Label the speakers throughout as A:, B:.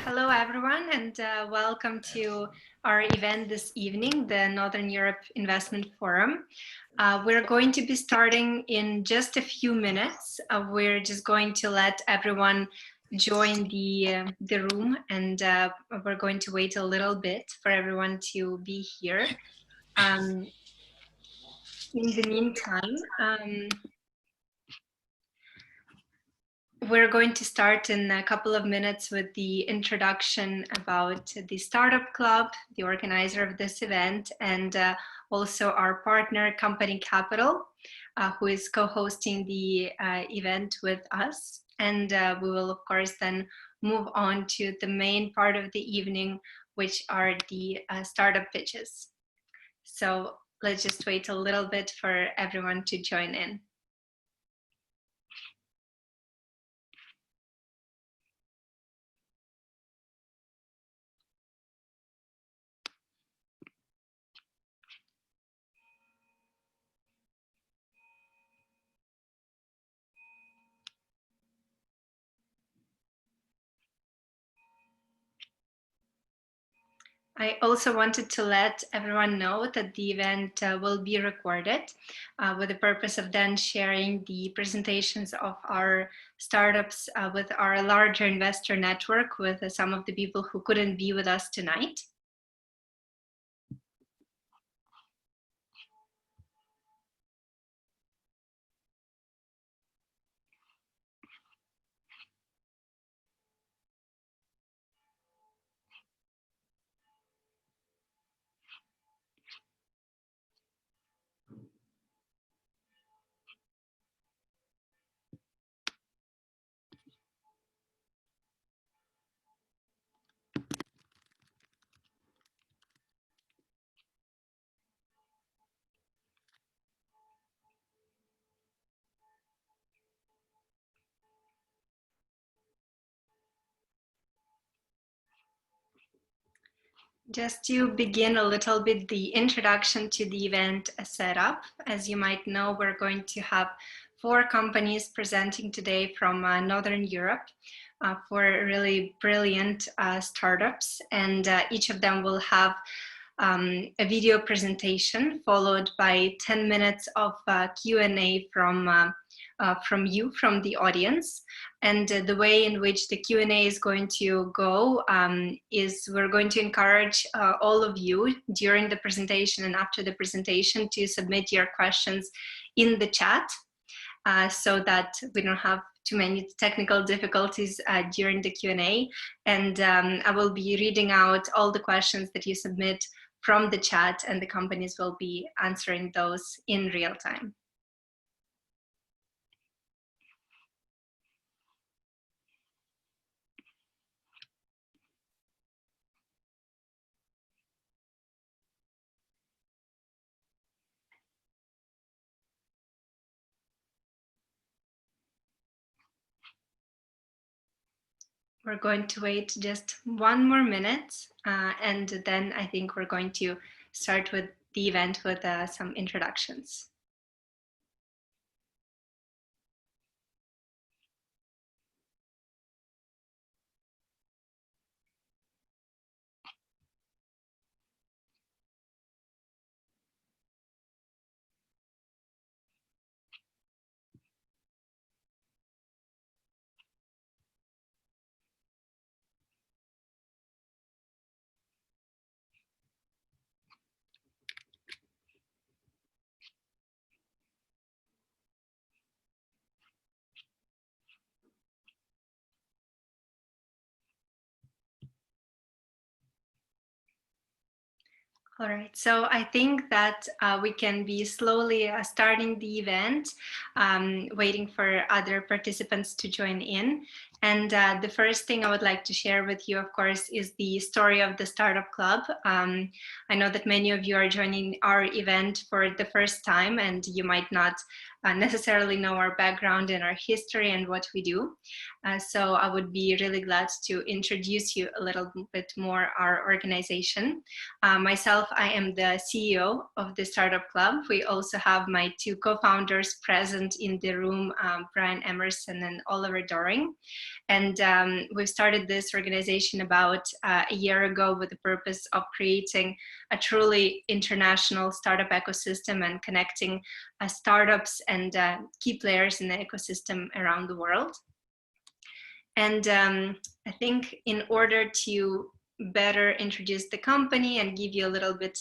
A: Hello everyone, and welcome to our event this evening, the Northern Europe Investment Forum. We're going to be starting in just a few minutes. We're just going to let everyone join the room, and we're going to wait a little bit for everyone to be here. In the meantime, we're going to start in a couple of minutes with the introduction about the Startup Club, the organizer of this event, and also our partner, CompanyCapital, who is co-hosting the event with us. And we will, of course, then move on to the main part of the evening, which are the startup pitches. So let's just wait a little bit for everyone to join in. I also wanted to let everyone know that the event will be recorded with the purpose of then sharing the presentations of our startups with our larger investor network, with some of the people who couldn't be with us tonight. Just to begin a little bit the introduction to the event setup, as you might know, we're going to have 4 companies presenting today from Northern Europe, 4 really brilliant startups, and each of them will have a video presentation followed by 10 minutes of Q&A from you, from the audience. And the way in which the Q&A is going to go is we're going to encourage all of you during the presentation and after the presentation to submit your questions in the chat so that we don't have too many technical difficulties during the Q&A. And I will be reading out all the questions that you submit from the chat, and the companies will be answering those in real time. We're going to wait just 1 more minute, and then I think we're going to start with the event with some introductions. All right, so I think that we can be slowly starting the event, waiting for other participants to join in. And the first thing I would like to share with you, of course, is the story of the Startup Club. I know that many of you are joining our event for the first time, and you might not necessarily know our background and our history and what we do. So I would be really glad to introduce you a little bit more our organization. Myself, I am the CEO of the Startup Club. We also have my 2 co-founders present in the room, Brian Emerson and Oliver Doring. And we've started this organization about a year ago with the purpose of creating a truly international startup ecosystem and connecting startups and key players in the ecosystem around the world. And I think in order to better introduce the company and give you a little bit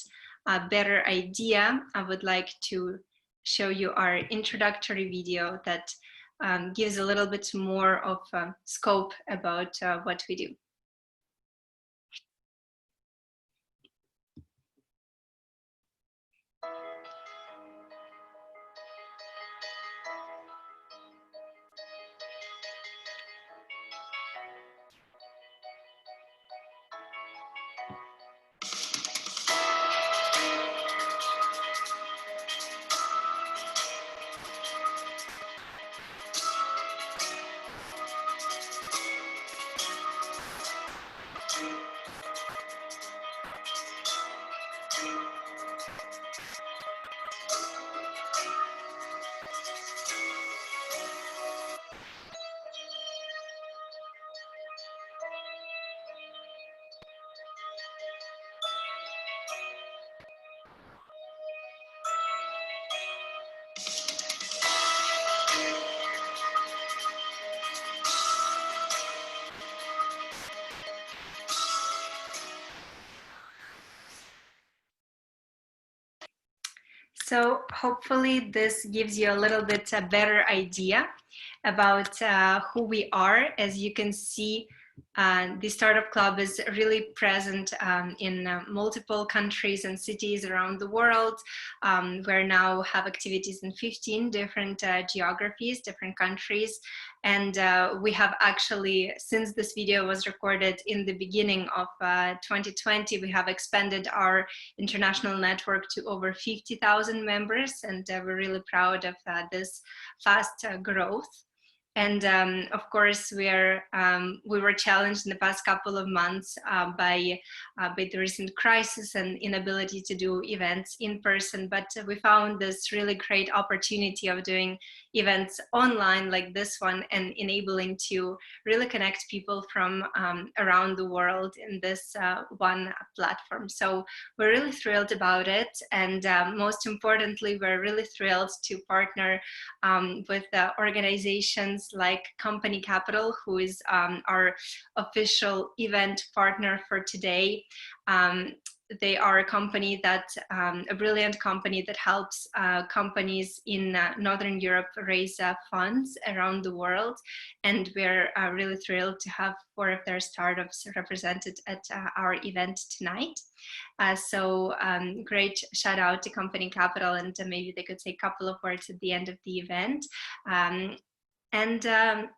A: better idea, I would like to show you our introductory video that gives a little bit more of scope about what we do. So hopefully this gives you a little bit a better idea about who we are. As you can see, the Startup Club is really present in multiple countries and cities around the world. We now have activities in 15 different geographies, different countries. And we have actually, since this video was recorded in the beginning of 2020, we have expanded our international network to over 50,000 members. And we're really proud of this fast growth. And of course, we were challenged in the past couple of months by the recent crisis and inability to do events in person. But we found this really great opportunity of doing events online like this one and enabling to really connect people from around the world in this one platform. So we're really thrilled about it. And most importantly, we're really thrilled to partner with organizations like CompanyCapital, who is our official event partner for today. They are a company that, a brilliant company that helps companies in Northern Europe raise funds around the world. And we're really thrilled to have 4 of their startups represented at our event tonight. So great shout out to CompanyCapital, and maybe they could say a couple of words at the end of the event. And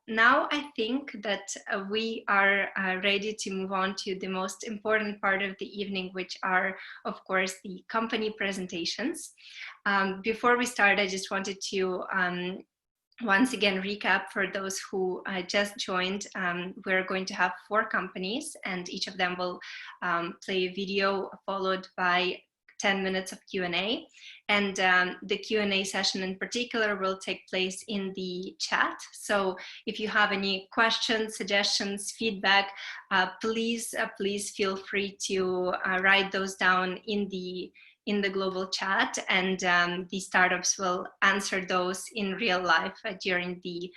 A: now I think that we are ready to move on to the most important part of the evening, which are, of course, the company presentations. Before we start, I just wanted to once again recap for those who just joined. We're going to have 4 companies, and each of them will play a video followed by 10 minutes of Q&A. And the Q&A session in particular will take place in the chat. So if you have any questions, suggestions, feedback, please feel free to write those down in the global chat, and the startups will answer those in real life during the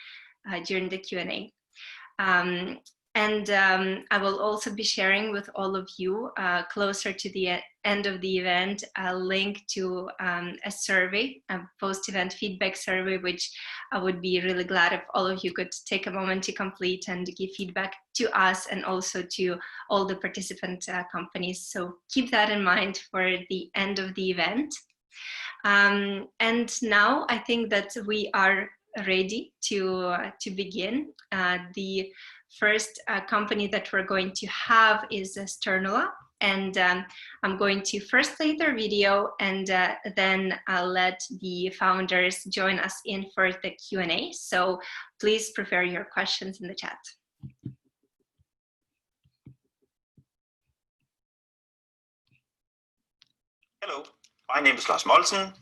A: Q&A. And I will also be sharing with all of you closer to the end of the event a link to a survey, a post-event feedback survey, which I would be really glad if all of you could take a moment to complete and give feedback to us and also to all the participant companies. So keep that in mind for the end of the event. And now I think that we are ready to begin. The first company that we're going to have is Sternula, and I'm going to first play their video, and then I'll let the founders join us in for the Q&A. So please prepare your questions in the chat.
B: Hello, my name is Lars Molten.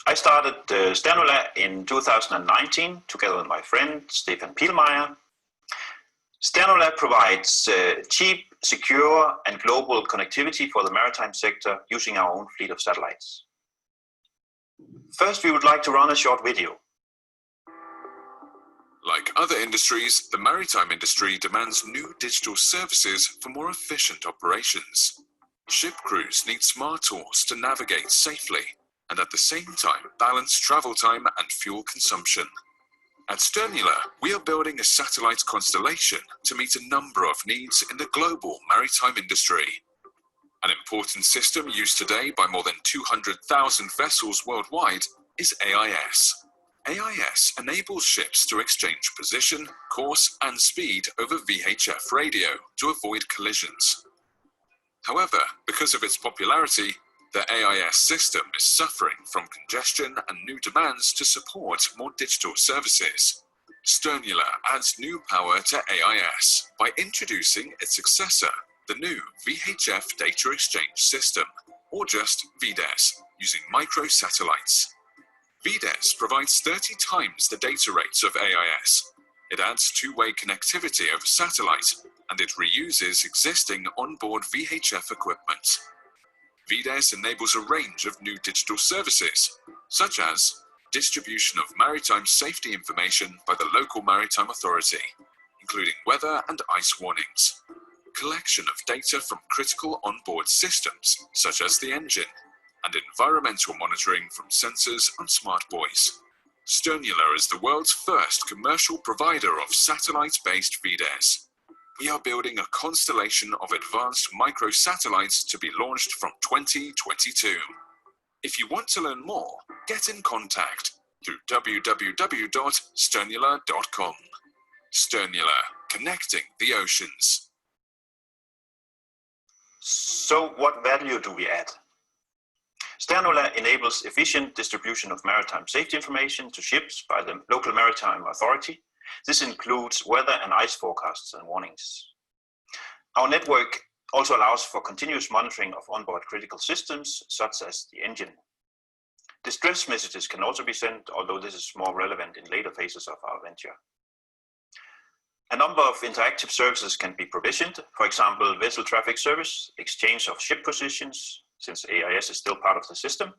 B: I started Sternula in 2019 together with my friend Stefan Pielmeier. Sternula provides cheap, secure, and global connectivity for the maritime sector using our own fleet of satellites. First, we would like to run a short video.
C: Like other industries, the maritime industry demands new digital services for more efficient operations. Ship crews need smart tools to navigate safely and at the same time balance travel time and fuel consumption. At Sternula, we are building a satellite constellation to meet a number of needs in the global maritime industry. An important system used today by more than 200,000 vessels worldwide is AIS. AIS enables ships to exchange position, course, and speed over VHF radio to avoid collisions. However, because of its popularity, the AIS system is suffering from congestion and new demands to support more digital services. Sternula adds new power to AIS by introducing its successor, the new VHF data exchange system, or just VDES, using microsatellites. VDES provides 30 times the data rates of AIS. It adds two-way connectivity over satellite, and it reuses existing onboard VHF equipment. VDES enables a range of new digital services, such as distribution of maritime safety information by the local maritime authority, including weather and ice warnings, collection of data from critical onboard systems, such as the engine, and environmental monitoring from sensors on smart buoys. Sternula is the world's first commercial provider of satellite-based VDES. We are building a constellation of advanced microsatellites to be launched from 2022. If you want to learn more, get in contact through www.sternula.com. Sternula, connecting the oceans.
B: So what value do we add? Sternula enables efficient distribution of maritime safety information to ships by the local maritime authority. This includes weather and ice forecasts and warnings. Our network also allows for continuous monitoring of onboard critical systems, such as the engine. Distress messages can also be sent, although this is more relevant in later phases of our venture. A number of interactive services can be provisioned, for example, vessel traffic service, exchange of ship positions, since AIS is still part of the system,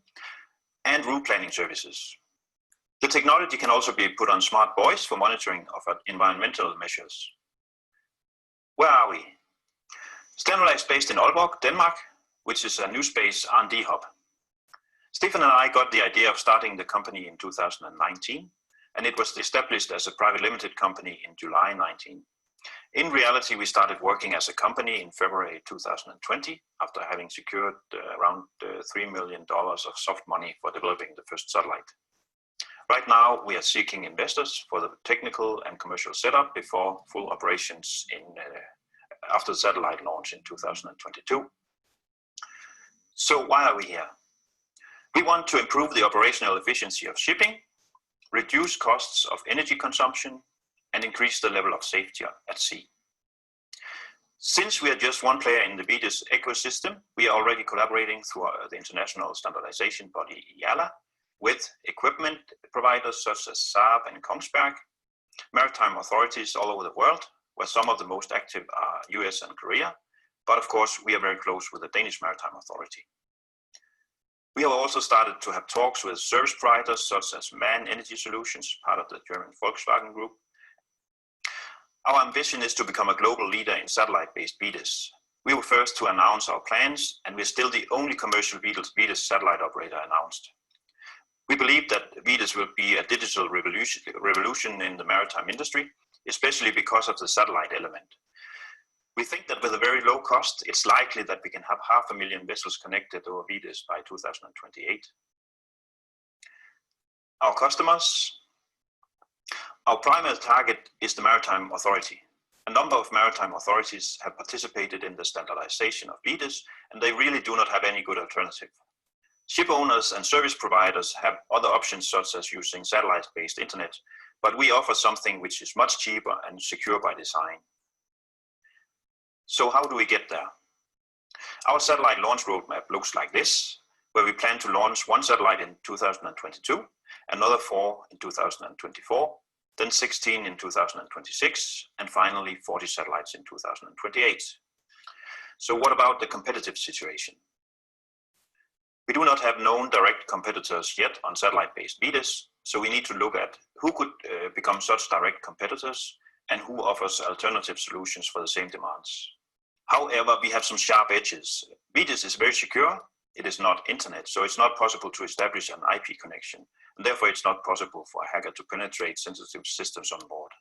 B: and route planning services. The technology can also be put on smart buoys for monitoring of environmental measures. Where are we? Sternula is based in Aalborg, Denmark, which is a new space R&D hub. Stefan and I got the idea of starting the company in 2019, and it was established as a private limited company in July 19. In reality, we started working as a company in February 2020 after having secured around $3 million of soft money for developing the first satellite. Right now, we are seeking investors for the technical and commercial setup before full operations after the satellite launch in 2022. So why are we here? We want to improve the operational efficiency of shipping, reduce costs of energy consumption, and increase the level of safety at sea. Since we are just one player in the VDES ecosystem, we are already collaborating through the international standardization body IALA with equipment providers such as Saab and Kongsberg, maritime authorities all over the world, where some of the most active are US and Korea, but of course we are very close with the Danish Maritime Authority. We have also started to have talks with service providers such as MAN Energy Solutions, part of the German Volkswagen Group. Our ambition is to become a global leader in satellite-based VDES. We were first to announce our plans, and we're still the only commercial VDES satellite operator announced. We believe that VDES will be a digital revolution in the maritime industry, especially because of the satellite element. We think that with a very low cost, it's likely that we can have 500,000 vessels connected over VDES by 2028. Our customers. Our primary target is the Maritime Authority. A number of maritime authorities have participated in the standardization of VDES, and they really do not have any good alternative. Ship owners and service providers have other options such as using satellite-based internet, but we offer something which is much cheaper and secure by design. So how do we get there? Our satellite launch roadmap looks like this, where we plan to launch one satellite in 2022, another 4 in 2024, then 16 in 2026, and finally 40 satellites in 2028. So what about the competitive situation? We do not have known direct competitors yet on satellite-based VDES, so we need to look at who could become such direct competitors and who offers alternative solutions for the same demands. However, we have some sharp edges. VDES is very secure. It is not internet, so it's not possible to establish an IP connection, and therefore it's not possible for a hacker to penetrate sensitive systems on board.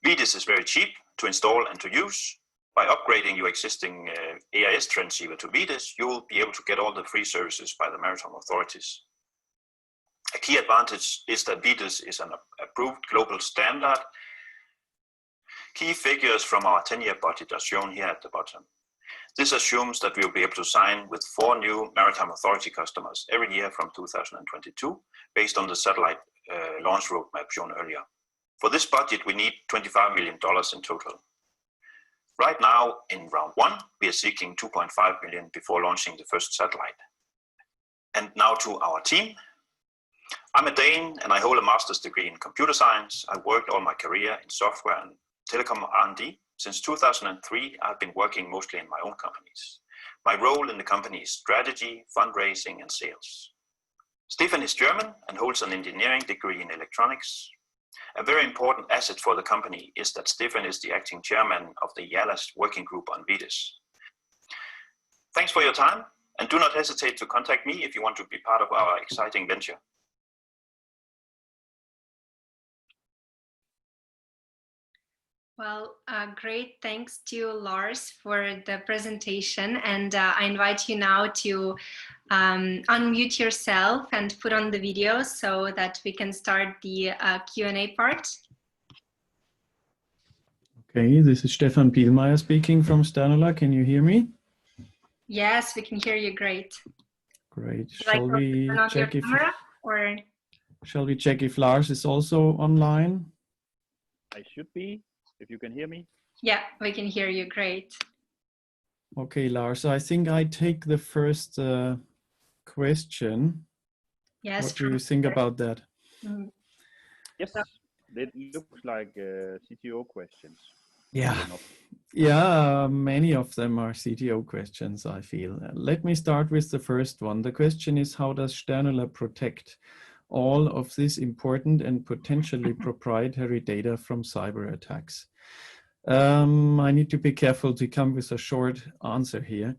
B: VDES is very cheap to install and to use. By upgrading your existing AIS transceiver to VDES, you will be able to get all the free services by the maritime authorities. A key advantage is that VDES is an approved global standard. Key figures from our 10-year budget are shown here at the bottom. This assumes that we will be able to sign with 4 new maritime authority customers every year from 2022, based on the satellite launch roadmap shown earlier. For this budget, we need $25 million in total. Right now, in round 1, we are seeking 2.5 million before launching the first satellite. And now to our team. I'm a Dane and I hold a master's degree in computer science. I worked all my career in software and telecom R&D. Since 2003, I've been working mostly in my own companies. My role in the company is strategy, fundraising, and sales. Stefan is German and holds an engineering degree in electronics. A very important asset for the company is that Stefan is the acting chairman of the YALAS working group on VDES. Thanks for your time, and do not hesitate to contact me if you want to be part of our exciting venture.
A: Well, great. Thanks to Lars for the presentation. And I invite you now to unmute yourself and put on the video so that we can start the Q&A part.
D: Okay, this is Stefan Pielmeier speaking from Sternula. Can you hear me?
A: Yes, we can hear you great.
D: Great. Shall we check if
A: camera, or
D: shall we check if Lars is also online?
E: I should be, if you can hear me.
A: Yeah, we can hear you great.
D: Okay, Lars, I think I take the first question.
A: Yes.
D: What do you think about that?
A: Mm.
E: Yes, it looks like CTO questions.
D: Yeah, many of them are CTO questions, I feel. Let me start with the first one. The question is, how does Sternula protect all of this important and potentially proprietary data from cyber attacks? I need to be careful to come with a short answer here.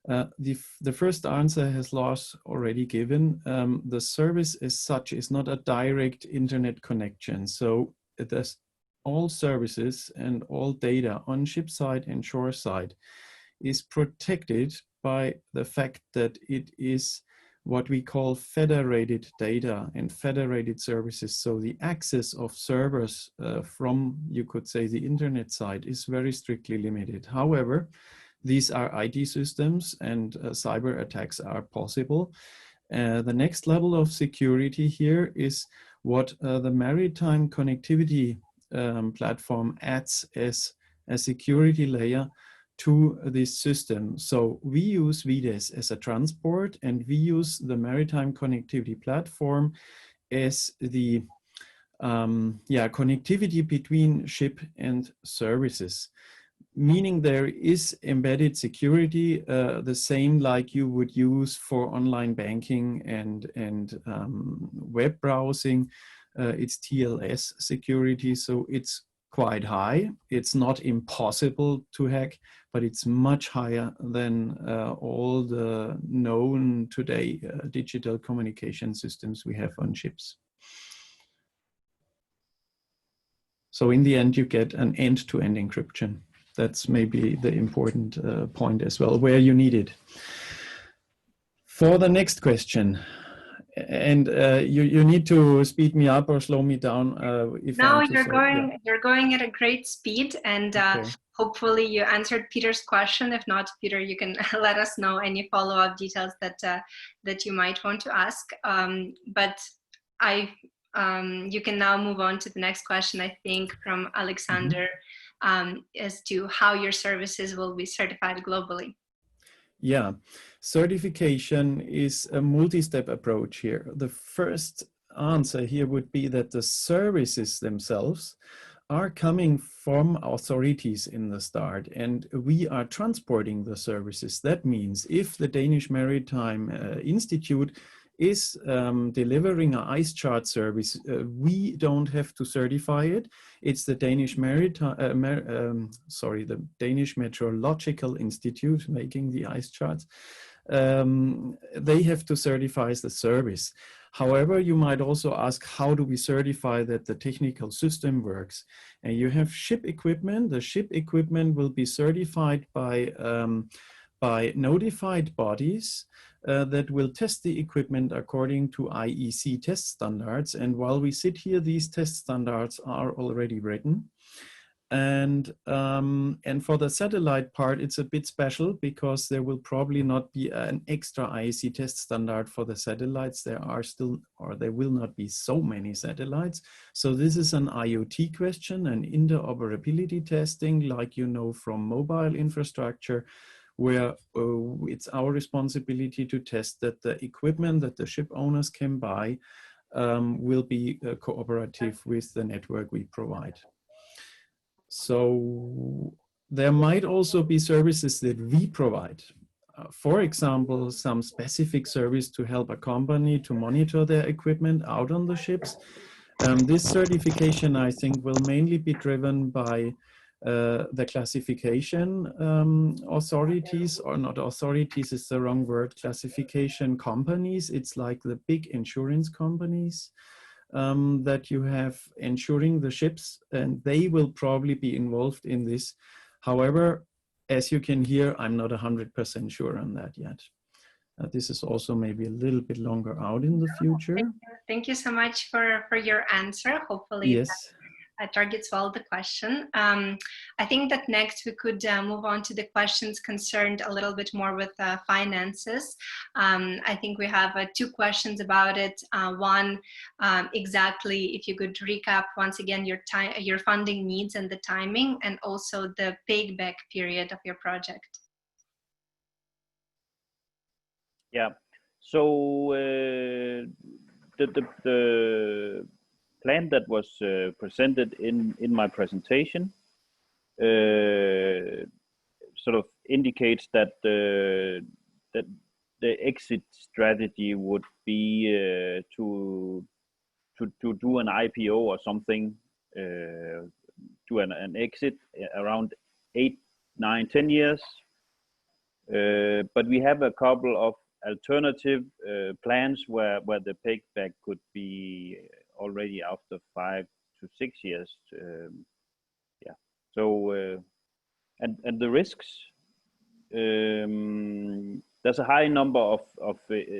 D: The first answer has Lars already given. The service as such is not a direct internet connection. So there's all services and all data on ship side and shore side is protected by the fact that it is what we call federated data and federated services. So the access of servers from, you could say, the internet side is very strictly limited. However, these are IT systems and cyber attacks are possible. The next level of security here is what the maritime connectivity platform adds as a security layer to this system. So we use VDES as a transport, and we use the maritime connectivity platform as the connectivity between ship and services. Meaning there is embedded security, the same like you would use for online banking and web browsing. It's TLS security, so it's quite high. It's not impossible to hack, but it's much higher than all the known today digital communication systems we have on ships. So in the end, you get an end-to-end encryption. That's maybe the important point as well, where you need it. For the next question, and you need to speed me up or slow me down.
A: No, you're going at a great speed, and
D: okay.
A: Hopefully you answered Peter's question. If not, Peter, you can let us know any follow-up details that you might want to ask. But you can now move on to the next question, I think, from Alexander, as to how your services will be certified globally. Yeah,
D: certification is a multi-step approach here. The first answer here would be that the services themselves are coming from authorities in the start, and we are transporting the services. That means if the Danish Maritime Institute is delivering an ice chart service, we don't have to certify it. It's the Danish the Danish Meteorological Institute making the ice charts. They have to certify the service. However, you might also ask, how do we certify that the technical system works? And you have ship equipment. The ship equipment will be certified by notified bodies that will test the equipment according to IEC test standards. And while we sit here, these test standards are already written. And for the satellite part, it's a bit special because there will probably not be an extra IEC test standard for the satellites. There are still, or there will not be so many satellites. So this is an IoT question, an interoperability testing, like you know from mobile infrastructure, where it's our responsibility to test that the equipment that the ship owners can buy will be cooperative with the network we provide. So there might also be services that we provide. For example, some specific service to help a company to monitor their equipment out on the ships. This certification, I think, will mainly be driven by the classification authorities, or not authorities is the wrong word, classification companies. It's like the big insurance companies that you have insuring the ships, and they will probably be involved in this. However, as you can hear, I'm not 100% sure on that yet. This is also maybe a little bit longer out in the future.
A: Thank you so much for your answer. Hopefully,
D: yes.
A: That targets well the question. I think that next we could move on to the questions concerned a little bit more with finances. I think we have two questions about it. One, exactly if you could recap once again your funding needs and the timing, and also the payback period of your project.
E: Yeah. So the plan that was presented in my presentation sort of indicates that that the exit strategy would be to do an IPO or something, do an exit around 8, 9, 10 years. But we have a couple of alternative plans where the payback could be already after 5 to 6 years. Yeah. So and the risks, there's a high number of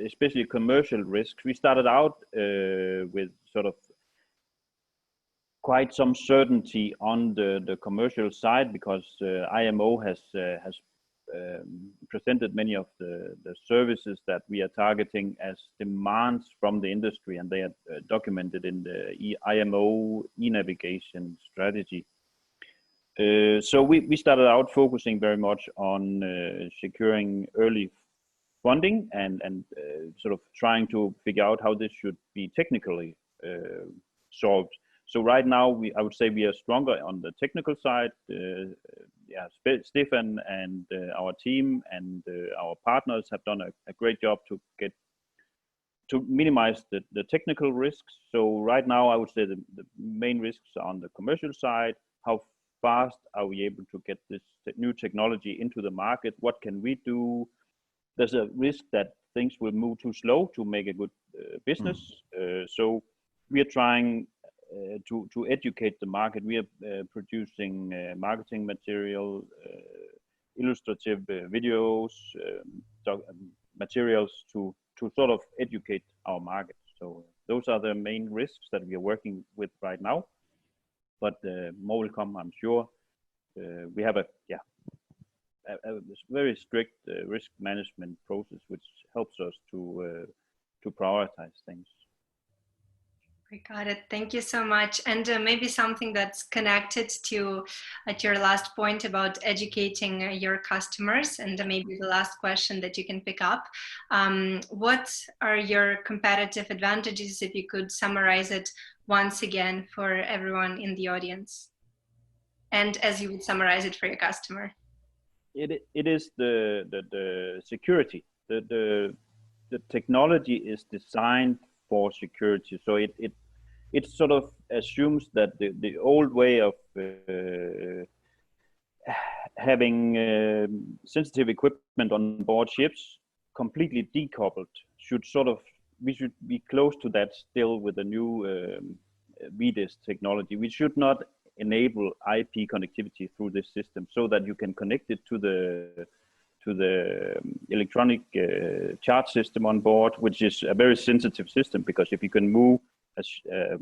E: especially commercial risks. We started out with sort of quite some certainty on the commercial side, because IMO has presented many of the services that we are targeting as demands from the industry, and they are documented in the IMO e-navigation strategy. So we started out focusing very much on securing early funding and sort of trying to figure out how this should be technically solved. So right now, I would say we are stronger on the technical side. Yeah, Stefan and our team and our partners have done a great job to minimize the technical risks. So right now, I would say the main risks are on the commercial side. How fast are we able to get this new technology into the market? What can we do? There's a risk that things will move too slow to make a good business. So we are trying to educate the market. We are producing marketing material, illustrative videos, materials to sort of educate our market. So those are the main risks that we are working with right now. But more will come, I'm sure. We have a very strict risk management process, which helps us to prioritize things.
A: I got it. Thank you so much. And maybe something that's connected to at your last point about educating your customers, and maybe the last question that you can pick up. What are your competitive advantages, if you could summarize it once again for everyone in the audience? And as you would summarize it for your customer.
E: It is the security. The technology is designed for security, so it sort of assumes that the old way of having sensitive equipment on board ships completely decoupled we should be close to that still with the new VDIS technology. We should not enable IP connectivity through this system so that you can connect it to the electronic chart system on board, which is a very sensitive system, because if you can move a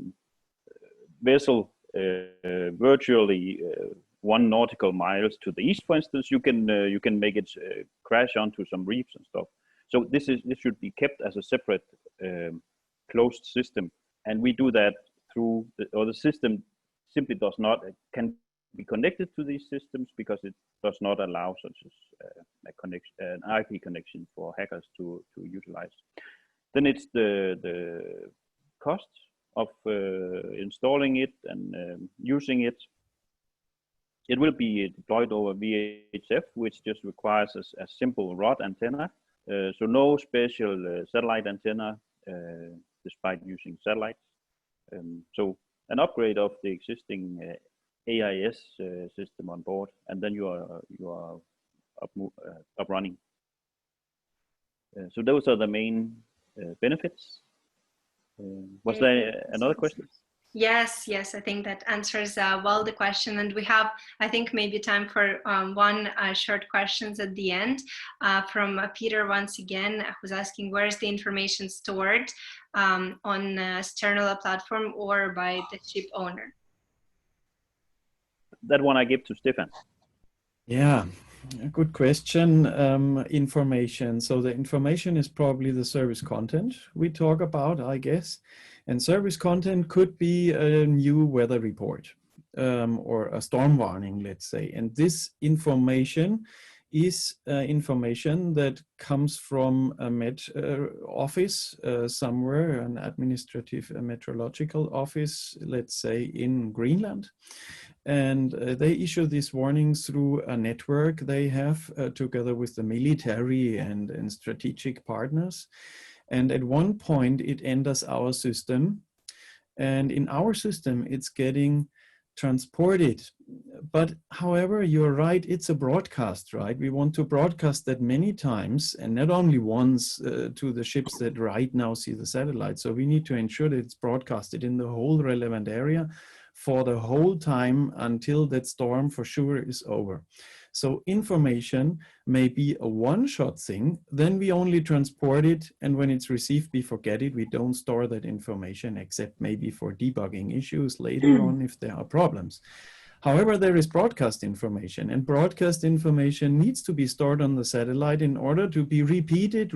E: vessel virtually 1 nautical miles to the east, for instance, you can make it crash onto some reefs and stuff. So this should be kept as a separate closed system, and we do that through the system simply can be connected to these systems because it does not allow such as an IP connection for hackers to utilize. Then it's the cost of installing it and using it. It will be deployed over VHF, which just requires a simple rod antenna. So no special satellite antenna, despite using satellites. So an upgrade of the existing AIS system on board, and then you are up running. So those are the main benefits. Was there another question?
A: Yes, I think that answers well the question, and we have, I think, maybe time for one short questions at the end from Peter once again, who's asking, where is the information stored on Sternula platform or by the ship owner?
E: That one I give to Stefan.
D: Yeah, a good question. Information. So the information is probably the service content we talk about, I guess. And service content could be a new weather report or a storm warning, let's say. And this information is information that comes from a med office somewhere, an administrative meteorological office, let's say in Greenland. And they issue these warnings through a network they have together with the military and strategic partners. And at one point it enters our system, and in our system it's getting transported. But however, you're right, it's a broadcast, right? We want to broadcast that many times, and not only once to the ships that right now see the satellite. So we need to ensure that it's broadcasted in the whole relevant area for the whole time until that storm for sure is over. So information may be a one-shot thing, then we only transport it, and when it's received, we forget it. We don't store that information except maybe for debugging issues later on if there are problems. However, there is broadcast information, and broadcast information needs to be stored on the satellite in order to be repeated,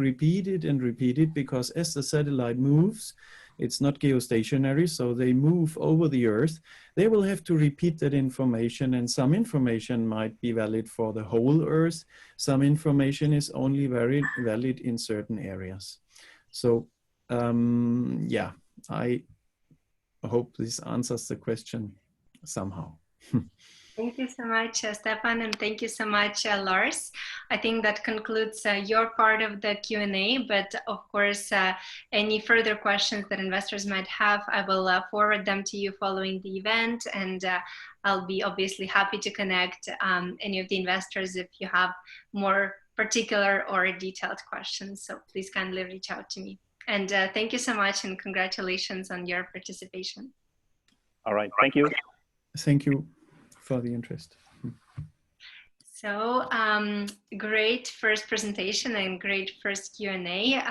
D: because as the satellite moves, it's not geostationary, so they move over the Earth. They will have to repeat that information, and some information might be valid for the whole Earth. Some information is only very valid in certain areas. So, yeah, I hope this answers the question somehow.
A: Thank you so much, Stefan, and thank you so much, Lars. I think that concludes your part of the Q&A, but of course, any further questions that investors might have, I will forward them to you following the event, and I'll be obviously happy to connect any of the investors if you have more particular or detailed questions. So please kindly reach out to me. And thank you so much, and congratulations on your participation.
E: All right, thank you.
D: Thank you for the interest.
A: So great first presentation and great first Q&A.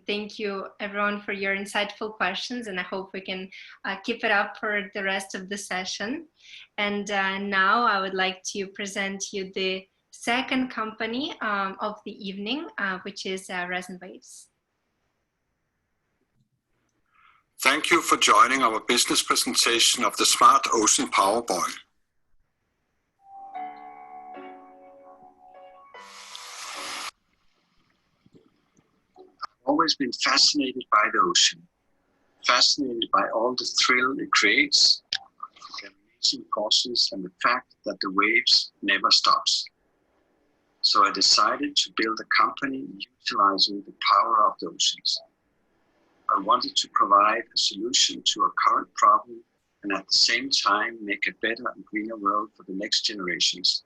A: Thank you everyone for your insightful questions, and I hope we can keep it up for the rest of the session. And now I would like to present you the second company of the evening, which is Resen Waves.
F: Thank you for joining our business presentation of the Smart Ocean Power Buoy.
G: I've always been fascinated by the ocean, fascinated by all the thrill it creates, the amazing forces, and the fact that the waves never stops. So I decided to build a company utilizing the power of the oceans. I wanted to provide a solution to a current problem and at the same time make a better and greener world for the next generations.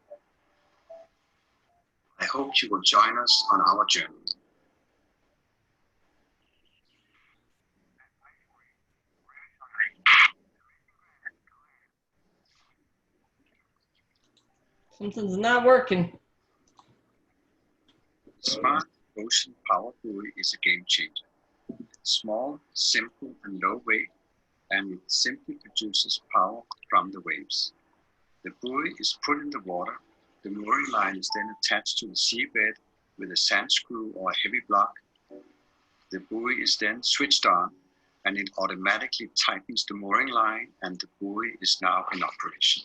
G: I hope you will join us on our journey.
H: Something's not working.
G: Smart Ocean Power Buoy is a game changer. Small, simple, and low weight, and it simply produces power from the waves. The buoy is put in the water. The mooring line is then attached to the seabed with a sand screw or a heavy block. The buoy is then switched on, and it automatically tightens the mooring line, and the buoy is now in operation.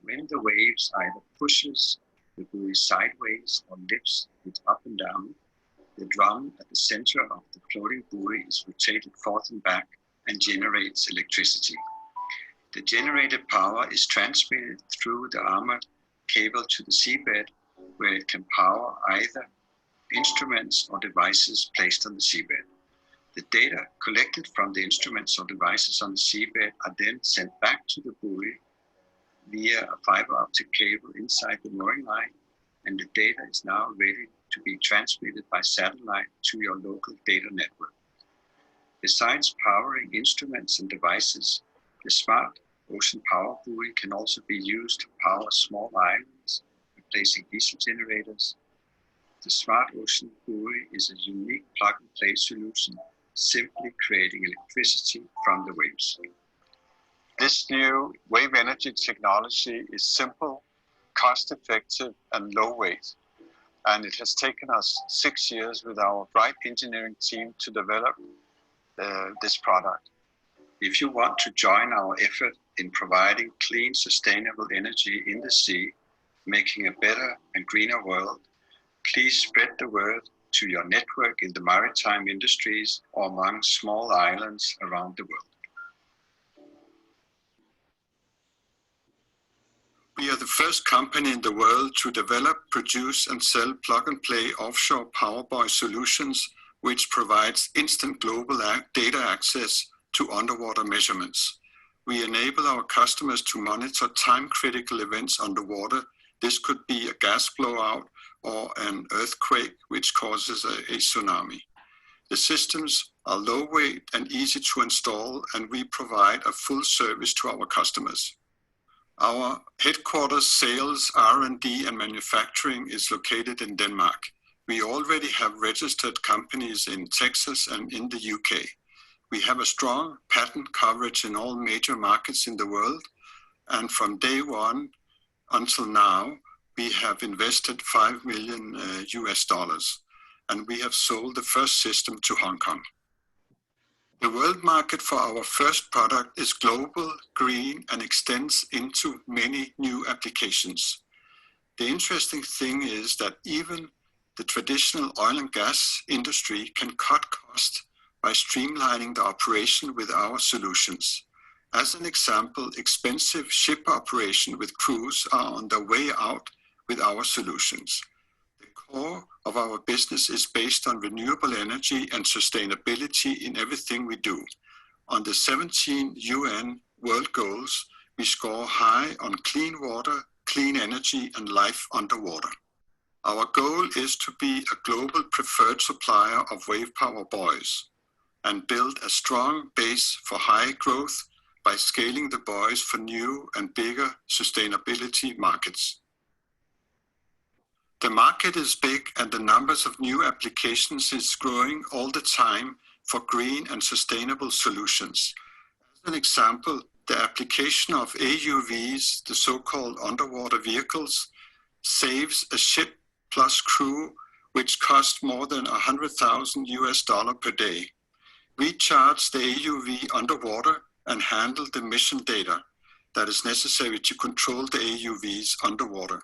G: When the waves either pushes the buoy sideways or lifts it up and down, the drum at the center of the floating buoy is rotated forth and back and generates electricity. The generated power is transmitted through the armored cable to the seabed, where it can power either instruments or devices placed on the seabed. The data collected from the instruments or devices on the seabed are then sent back to the buoy via a fiber optic cable inside the mooring line, and the data is now ready to be transmitted by satellite to your local data network. Besides powering instruments and devices, the Smart Ocean Power Buoy can also be used to power small islands, replacing diesel generators. The Smart Ocean Buoy is a unique plug-and-play solution, simply creating electricity from the waves.
F: This new wave energy technology is simple, cost-effective, and low weight. And it has taken us 6 years with our bright engineering team to develop this product.
G: If you want to join our effort in providing clean, sustainable energy in the sea, making a better and greener world, please spread the word to your network in the maritime industries or among small islands around the world.
F: We are the first company in the world to develop, produce, and sell plug-and-play offshore power buoy solutions, which provides instant global data access to underwater measurements. We enable our customers to monitor time-critical events underwater. This could be a gas blowout or an earthquake, which causes a tsunami. The systems are low weight and easy to install, and we provide a full service to our customers. Our headquarters, sales, R&D, and manufacturing is located in Denmark. We already have registered companies in Texas and in the UK. We have a strong patent coverage in all major markets in the world, and from day one until now, we have invested $5 million US, and we have sold the first system to Hong Kong. The world market for our first product is global, green, and extends into many new applications. The interesting thing is that even the traditional oil and gas industry can cut costs by streamlining the operation with our solutions. As an example, expensive ship operation with crews are on their way out with our solutions. The core of our business is based on renewable energy and sustainability in everything we do. On the 17 UN World Goals, we score high on clean water, clean energy, and life underwater. Our goal is to be a global preferred supplier of wave power buoys and build a strong base for high growth by scaling the buoys for new and bigger sustainability markets. The market is big and the numbers of new applications is growing all the time for green and sustainable solutions. As an example, the application of AUVs, the so-called underwater vehicles, saves a ship plus crew, which costs more than $100,000 US per day. We charge the AUV underwater and handle the mission data that is necessary to control the AUVs underwater.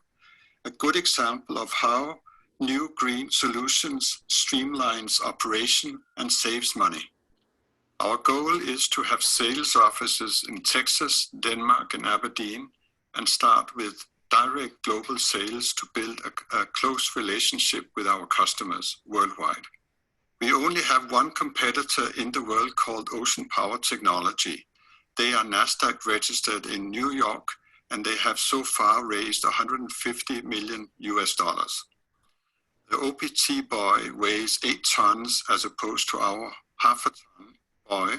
F: A good example of how new green solutions streamlines operation and saves money. Our goal is to have sales offices in Texas, Denmark, and Aberdeen, and start with direct global sales to build a close relationship with our customers worldwide. We only have one competitor in the world called Ocean Power Technology. They are NASDAQ registered in New York, and they have so far raised $150 million. The OPT buoy weighs 8 tons as opposed to our half a ton buoy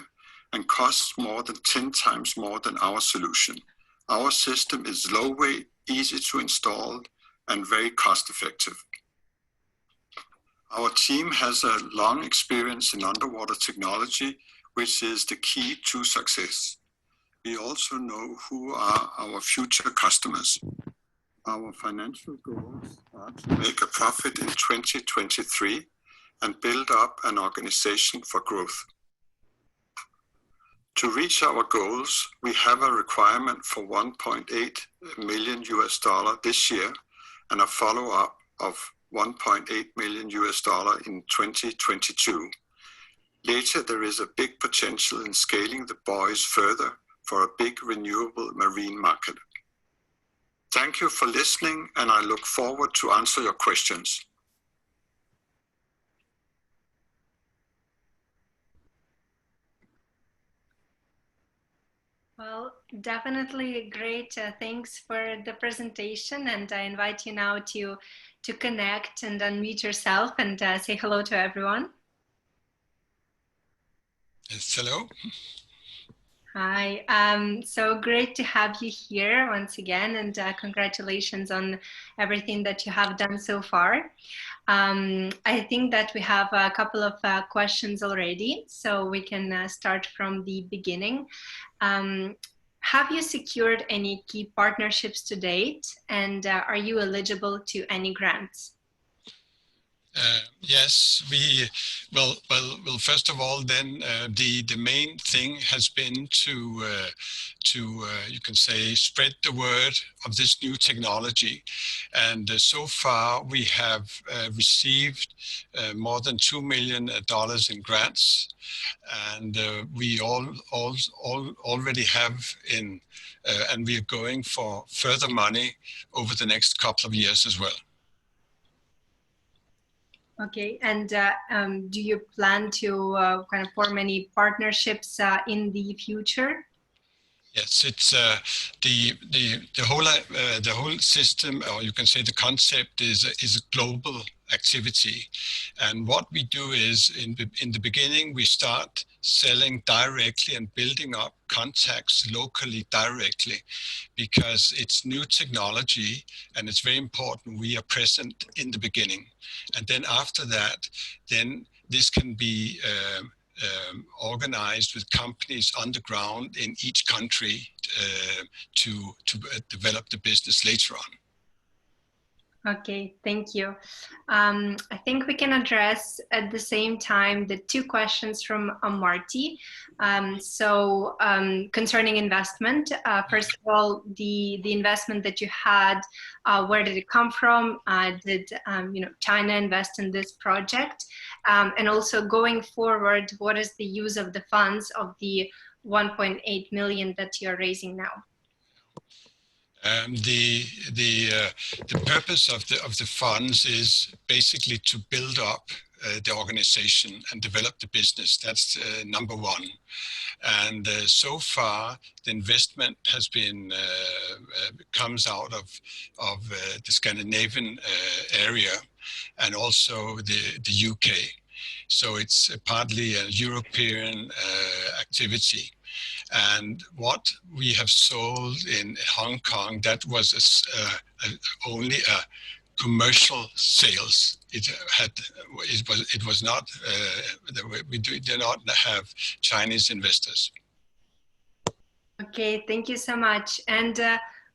F: and costs more than 10 times more than our solution. Our system is low weight, easy to install, and very cost effective. Our team has a long experience in underwater technology, which is the key to success. We also know who are our future customers. Our financial goals are to make a profit in 2023 and build up an organization for growth. To reach our goals, we have a requirement for $1.8 million this year and a follow-up of $1.8 million in 2022. Later, there is a big potential in scaling the buoys further for a big renewable marine market. Thank you for listening, and I look forward to answer your questions.
A: Well, definitely great. Thanks for the presentation, and I invite you now to connect and unmute yourself and say hello to everyone.
I: Yes, hello.
A: Hi, so great to have you here once again, and congratulations on everything that you have done so far. I think that we have a couple of questions already, so we can start from the beginning. Have you secured any key partnerships to date, and are you eligible to any grants?
I: Yes, well, first of all, then the main thing has been to you can say spread the word of this new technology, and so far we have received more than $2 million in grants, and we already have and we are going for further money over the next couple of years as well.
A: Okay, and do you plan to kind of form any partnerships in the future?
I: Yes, it's the whole system, or you can say the concept, is a global activity, and what we do is in the beginning we start selling directly and building up contacts locally directly, because it's new technology and it's very important we are present in the beginning, and then after that, then this can be organized with companies on the ground in each country to develop the business later on.
A: Okay, thank you. I think we can address at the same time the two questions from Marty. Concerning investment, first of all, the investment that you had, where did it come from? Did China invest in this project? And also going forward, what is the use of the funds of the 1.8 million that you're raising now?
I: The purpose of the funds is basically to build up the organization and develop the business. That's number one. And so far, the investment has been comes out of the Scandinavian area and also the UK. So it's partly a European activity. And what we have sold in Hong Kong, that was only a commercial sales. It was not. We did not have Chinese investors.
A: Okay, thank you so much. And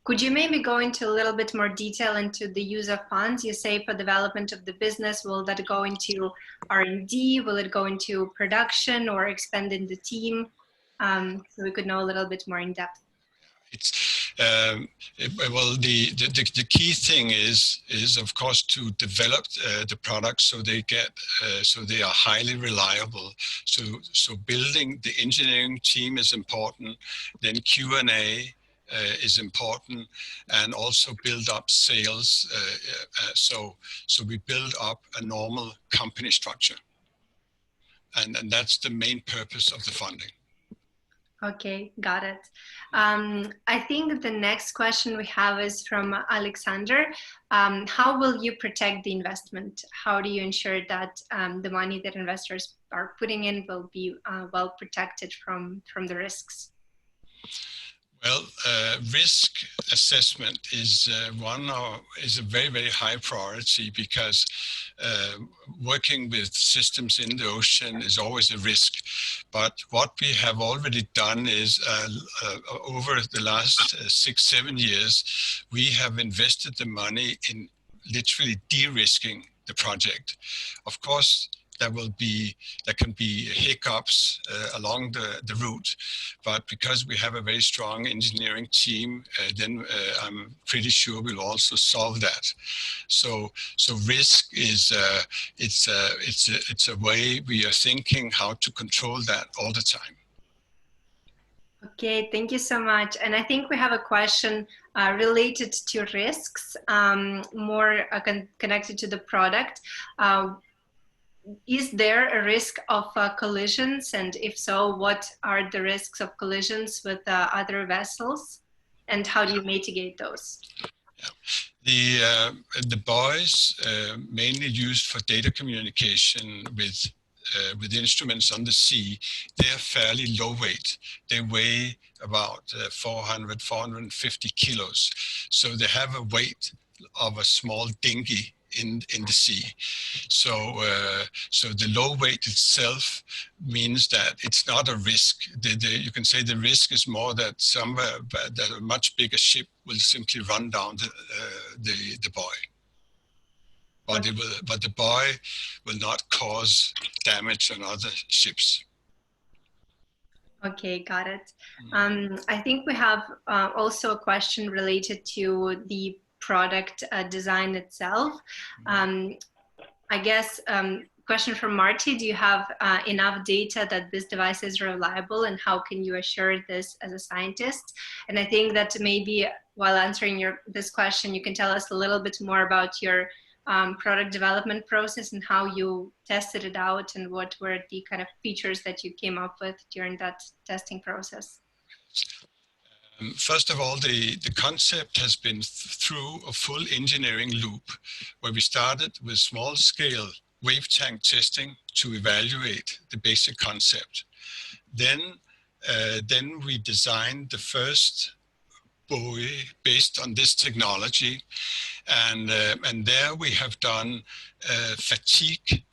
A: Could you maybe go into a little bit more detail into the use of funds? You say for development of the business, will that go into R&D? Will it go into production or expanding the team? So we could know a little bit more in depth.
I: It's well, the key thing is of course to develop the products so they get so they are highly reliable. So building the engineering team is important. Then Q&A is important, and also build up sales. So we build up a normal company structure, and that's the main purpose of the funding.
A: Okay, got it. I think the next question we have is from Alexander. How will you protect the investment? How do you ensure that the money that investors are putting in will be well protected from the risks?
I: Well, risk assessment is is a very, very high priority, because working with systems in the ocean is always a risk. But what we have already done is over the last 6-7 years, we have invested the money in literally de-risking the project. Of course, there can be hiccups along the route, but because we have a very strong engineering team, then I'm pretty sure we'll also solve that. So risk is it's a way we are thinking how to control that all the time.
A: Okay, thank you so much. And I think we have a question related to risks, more connected to the product. Is there a risk of collisions? And if so, what are the risks of collisions with other vessels? And how do you mitigate those?
I: Yeah. The buoys mainly used for data communication with instruments on the sea, they are fairly low weight. They weigh about 450 kilos. So they have a weight of a small dinghy in the sea. So the low weight itself means that it's not a risk. You can say the risk is more that that a much bigger ship will simply run down the buoy. But the buoy will not cause damage on other ships.
A: Okay, got it. I think we have also a question related to the product design itself. I guess question from Marty, do you have enough data that this device is reliable, and how can you assure this as a scientist? And I think that maybe while answering this question, you can tell us a little bit more about your product development process and how you tested it out, and what were the kind of features that you came up with during that testing process.
I: First of all, the concept has been through a full engineering loop, where we started with small-scale wave tank testing to evaluate the basic concept. Then we designed the first buoy based on this technology, and there we have done fatigue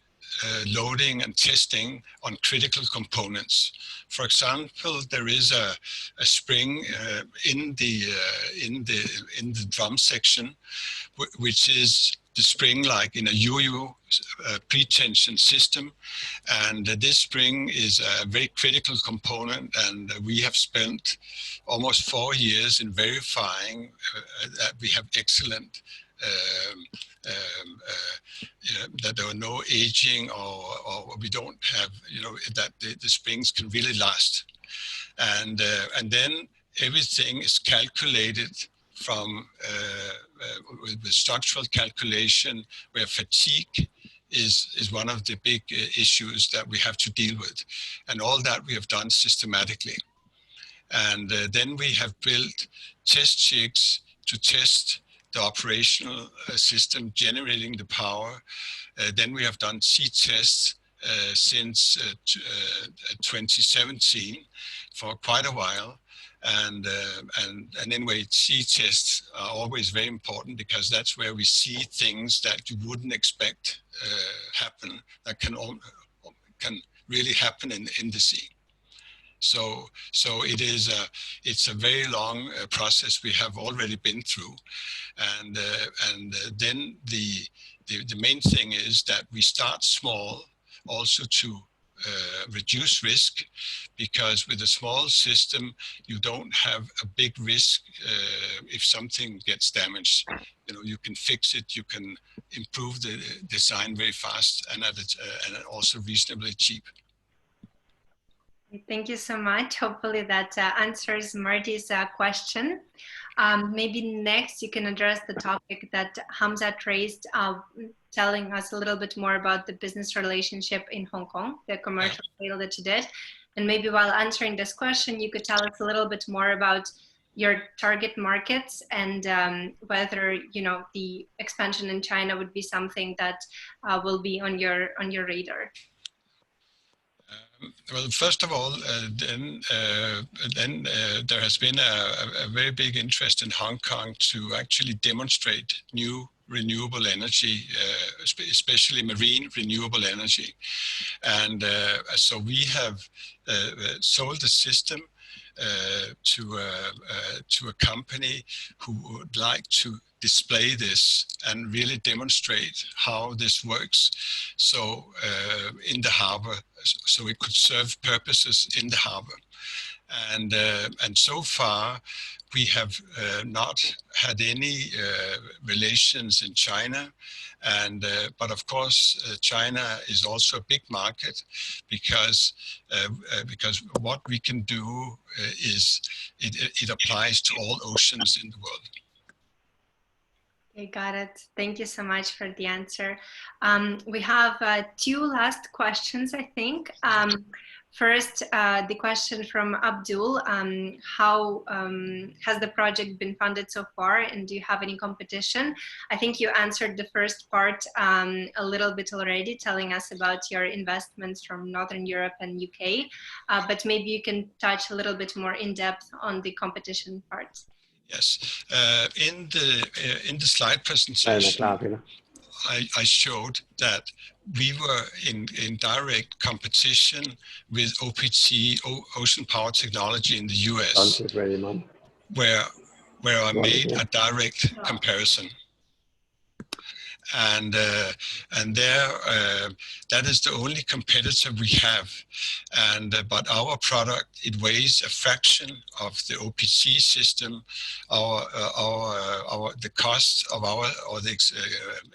I: loading and testing on critical components. For example, there is a spring in the drum section, which is the spring like in a yo-yo pre-tension system, and this spring is a very critical component, and we have spent almost 4 years in verifying that we have excellent that there are no aging, or we don't have, that the springs can really last. And then everything is calculated from with structural calculation, where fatigue is one of the big issues that we have to deal with. And all that we have done systematically. And then we have built test jigs to test the operational system generating the power. Then we have done sea tests since 2017 for quite a while. And anyway, sea tests are always very important, because that's where we see things that you wouldn't expect happen, that can really happen in the sea. So it's a very long process we have already been through, and then the main thing is that we start small, also to reduce risk, because with a small system you don't have a big risk if something gets damaged. You can fix it, you can improve the design very fast, and also reasonably cheap.
A: Thank you so much. Hopefully that answers Marty's question. Maybe next you can address the topic that Hamzat raised, telling us a little bit more about the business relationship in Hong Kong, the commercial sale that you did. And maybe while answering this question, you could tell us a little bit more about your target markets and whether the expansion in China would be something that will be on your radar.
I: Well, first of all, then there has been a very big interest in Hong Kong to actually demonstrate new renewable energy, especially marine renewable energy. And so we have sold the system to a company who would like to display this and really demonstrate how this works. So in the harbor, so it could serve purposes in the harbor. And so far, we have not had any relations in China. But of course, China is also a big market because what we can do is it applies to all oceans in the world.
A: Okay, got it. Thank you so much for the answer. We have two last questions, I think. First, the question from Abdul, how has the project been funded so far, and do you have any competition? I think you answered the first part a little bit already, telling us about your investments from Northern Europe and UK, but maybe you can touch a little bit more in depth on the competition part.
I: Yes, in the slide presentation, I showed that we were in direct competition with OPT, Ocean Power Technology in the US, where I made a direct comparison. And there, that is the only competitor we have. But our product, it weighs a fraction of the OPC system. The cost of the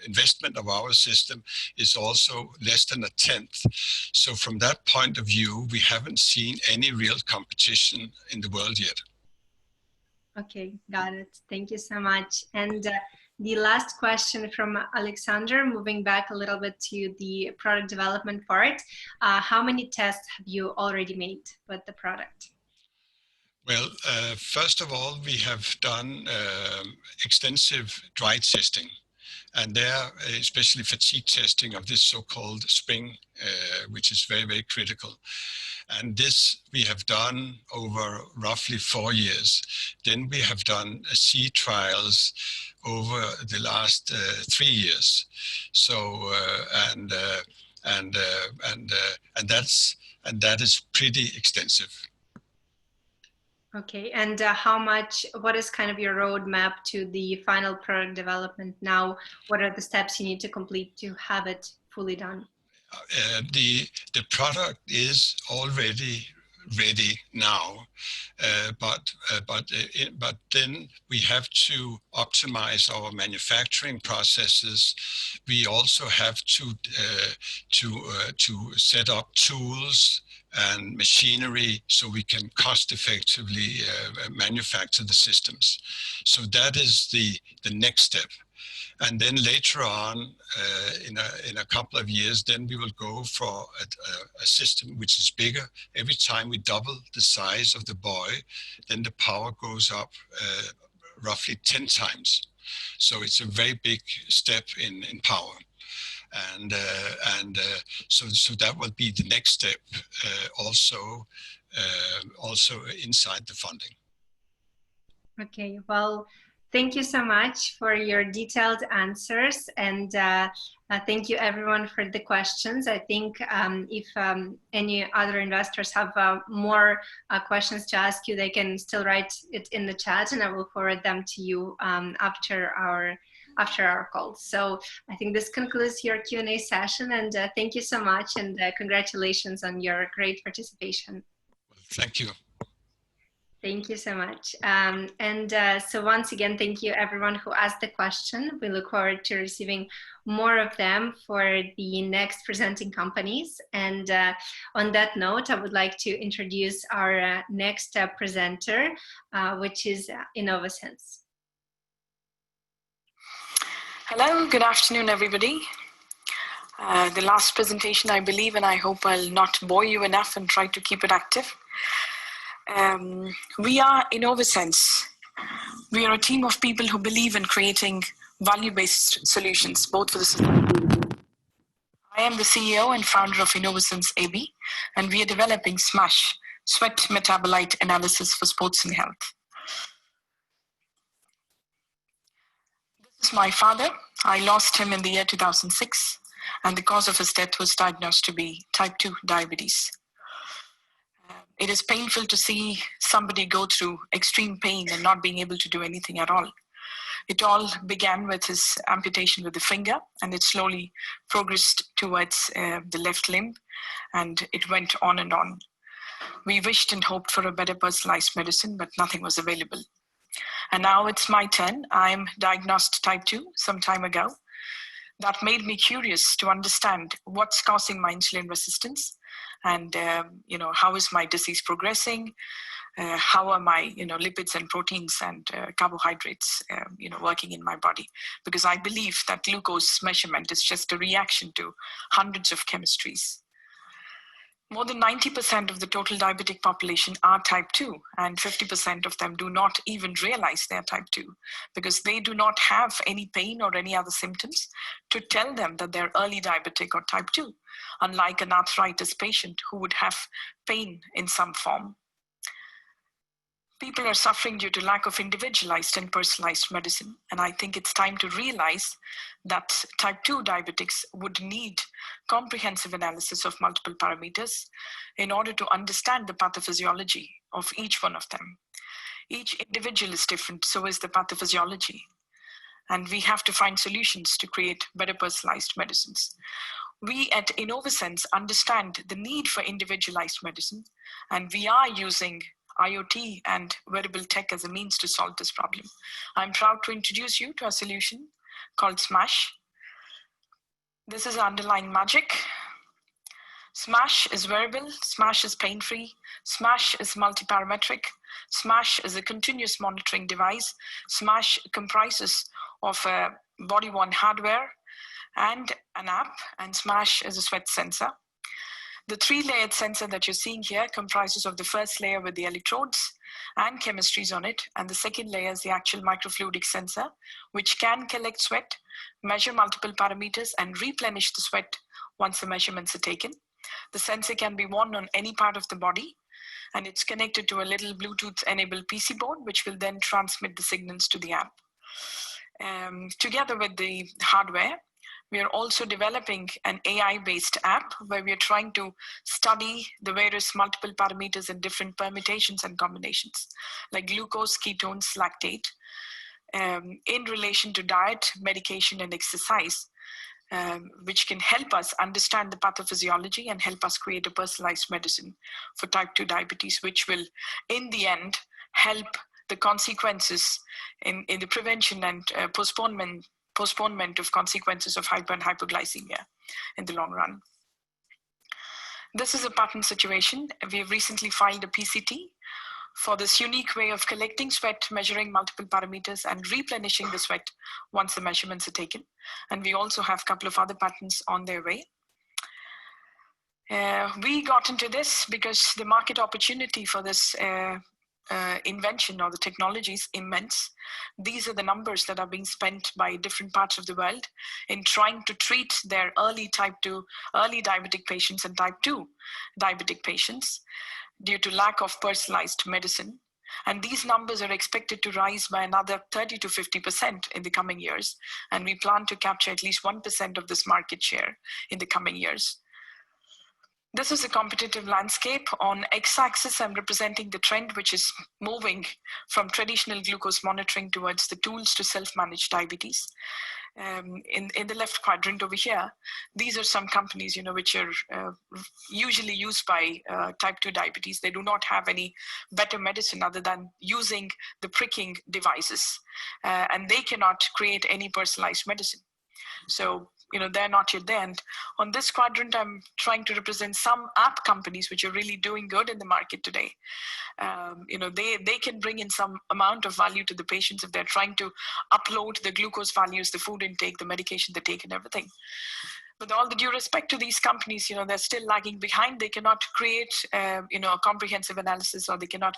I: investment of our system is also less than a tenth. So from that point of view, we haven't seen any real competition in the world yet.
A: Okay, got it. Thank you so much. And the last question from Alexander, moving back a little bit to the product development part. How many tests have you already made with the product?
I: Well, first of all, we have done extensive dry testing, and there, especially fatigue testing of this so-called spring, which is very, very critical. And this we have done over roughly 4 years. Then we have done sea trials over the last 3 years. So that is pretty extensive.
A: Okay, and what is kind of your roadmap to the final product development now? What are the steps you need to complete to have it fully done?
I: The product is already ready now, but then we have to optimize our manufacturing processes. We also have to set up tools and machinery so we can cost effectively manufacture the systems. So that is the next step. And then later on, in a couple of years, then we will go for a system which is bigger. Every time we double the size of the buoy, then the power goes up roughly 10 times. So it's a very big step in power. And so that will be the next step, also inside the funding.
A: Okay, well, Thank you so much for your detailed answers, and thank you everyone for the questions. I think if any other investors have more questions to ask you, they can still write it in the chat, and I will forward them to you after our call. So I think this concludes your Q&A session, and thank you so much, and congratulations on your great participation.
I: Thank you.
A: Thank you so much. So once again, thank you everyone who asked the question. We look forward to receiving more of them for the next presenting companies. And on that note, I would like to introduce our next presenter, which is Innovosens.
J: Hello, good afternoon, everybody. The last presentation, I believe, and I hope I'll not bore you enough and try to keep it active. We are Innovosens. We are a team of people who believe in creating value-based solutions, both for the society. I am the CEO and founder of Innovosens AB, and we are developing SMASH, sweat metabolite analysis for sports and health. This is my father. I lost him in the year 2006, and the cause of his death was diagnosed to be type 2 diabetes. It is painful to see somebody go through extreme pain and not being able to do anything at all. It all began with his amputation with the finger, and it slowly progressed towards the left limb, and it went on and on. We wished and hoped for a better personalized medicine, but nothing was available. And now it's my turn. I'm diagnosed type 2 some time ago. That made me curious to understand what's causing my insulin resistance, and how is my disease progressing, how are my lipids and proteins and carbohydrates working in my body, because I believe that glucose measurement is just a reaction to hundreds of chemistries. More than 90% of the total diabetic population are type 2, and 50% of them do not even realize they're type 2 because they do not have any pain or any other symptoms to tell them that they're early diabetic or type 2, unlike an arthritis patient who would have pain in some form. People are suffering due to lack of individualized and personalized medicine, and I think it's time to realize that type 2 diabetics would need comprehensive analysis of multiple parameters in order to understand the pathophysiology of each one of them. Each individual is different, so is the pathophysiology, and we have to find solutions to create better personalized medicines. We at Innovosens understand the need for individualized medicine, and we are using IoT and wearable tech as a means to solve this problem. I'm proud to introduce you to a solution called SMASH. This is underlying magic. SMASH is wearable, SMASH is pain-free, SMASH is multi-parametric, SMASH is a continuous monitoring device, SMASH comprises of a body-worn hardware and an app, and SMASH is a sweat sensor. The 3-layered sensor that you're seeing here comprises of the first layer with the electrodes and chemistries on it, and the second layer is the actual microfluidic sensor, which can collect sweat, measure multiple parameters, and replenish the sweat once the measurements are taken. The sensor can be worn on any part of the body, and it's connected to a little Bluetooth-enabled PC board, which will then transmit the signals to the app. Together with the hardware, we are also developing an AI-based app where we are trying to study the various multiple parameters and different permutations and combinations, like glucose, ketones, lactate, in relation to diet, medication, and exercise, which can help us understand the pathophysiology and help us create a personalized medicine for type 2 diabetes, which will, in the end, help the consequences in the prevention and postponement of consequences of hyper and hypoglycemia in the long run. This is a patent situation. We have recently filed a PCT for this unique way of collecting sweat, measuring multiple parameters, and replenishing the sweat once the measurements are taken. And we also have a couple of other patents on their way. We got into this because the market opportunity for this invention or the technology is immense. These are the numbers that are being spent by different parts of the world in trying to treat their early diabetic patients and type 2 diabetic patients due to lack of personalized medicine. And these numbers are expected to rise by another 30 to 50% in the coming years. And we plan to capture at least 1% of this market share in the coming years. This is a competitive landscape. On x-axis, I'm representing the trend which is moving from traditional glucose monitoring towards the tools to self-manage diabetes. In the left quadrant over here, these are some companies, which are usually used by type 2 diabetes. They do not have any better medicine other than using the pricking devices, and they cannot create any personalized medicine. So, they're not yet there. And on this quadrant, I'm trying to represent some app companies which are really doing good in the market today. They can bring in some amount of value to the patients if they're trying to upload the glucose values, the food intake, the medication they take and everything. With all the due respect to these companies, they're still lagging behind. They cannot create, a comprehensive analysis, or they cannot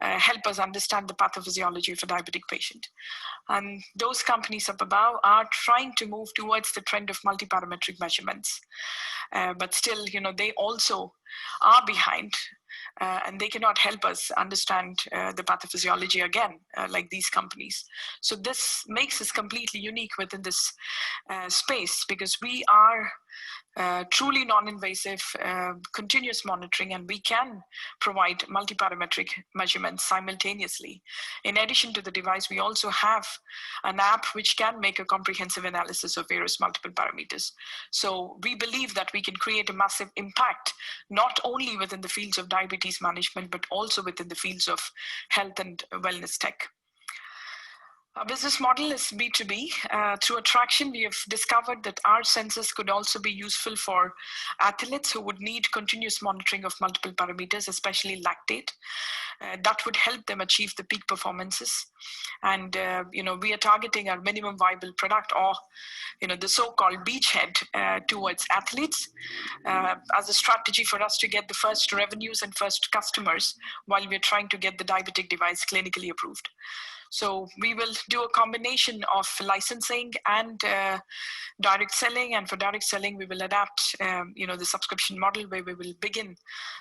J: help us understand the pathophysiology of a diabetic patient. And those companies up above are trying to move towards the trend of multi-parametric measurements. But still, they also are behind. And they cannot help us understand the pathophysiology again, like these companies. So this makes us completely unique within this space, because we are truly non-invasive, continuous monitoring, and we can provide multi-parametric measurements simultaneously. In addition to the device, we also have an app which can make a comprehensive analysis of various multiple parameters. So we believe that we can create a massive impact, not only within the fields of diabetes management, but also within the fields of health and wellness tech. Our business model is B2B. Through attraction, we have discovered that our sensors could also be useful for athletes who would need continuous monitoring of multiple parameters, especially lactate. That would help them achieve the peak performances. And, we are targeting our minimum viable product, or, the so-called beachhead towards athletes as a strategy for us to get the first revenues and first customers while we're trying to get the diabetic device clinically approved. So we will do a combination of licensing and direct selling. And for direct selling, we will adapt, the subscription model, where we will begin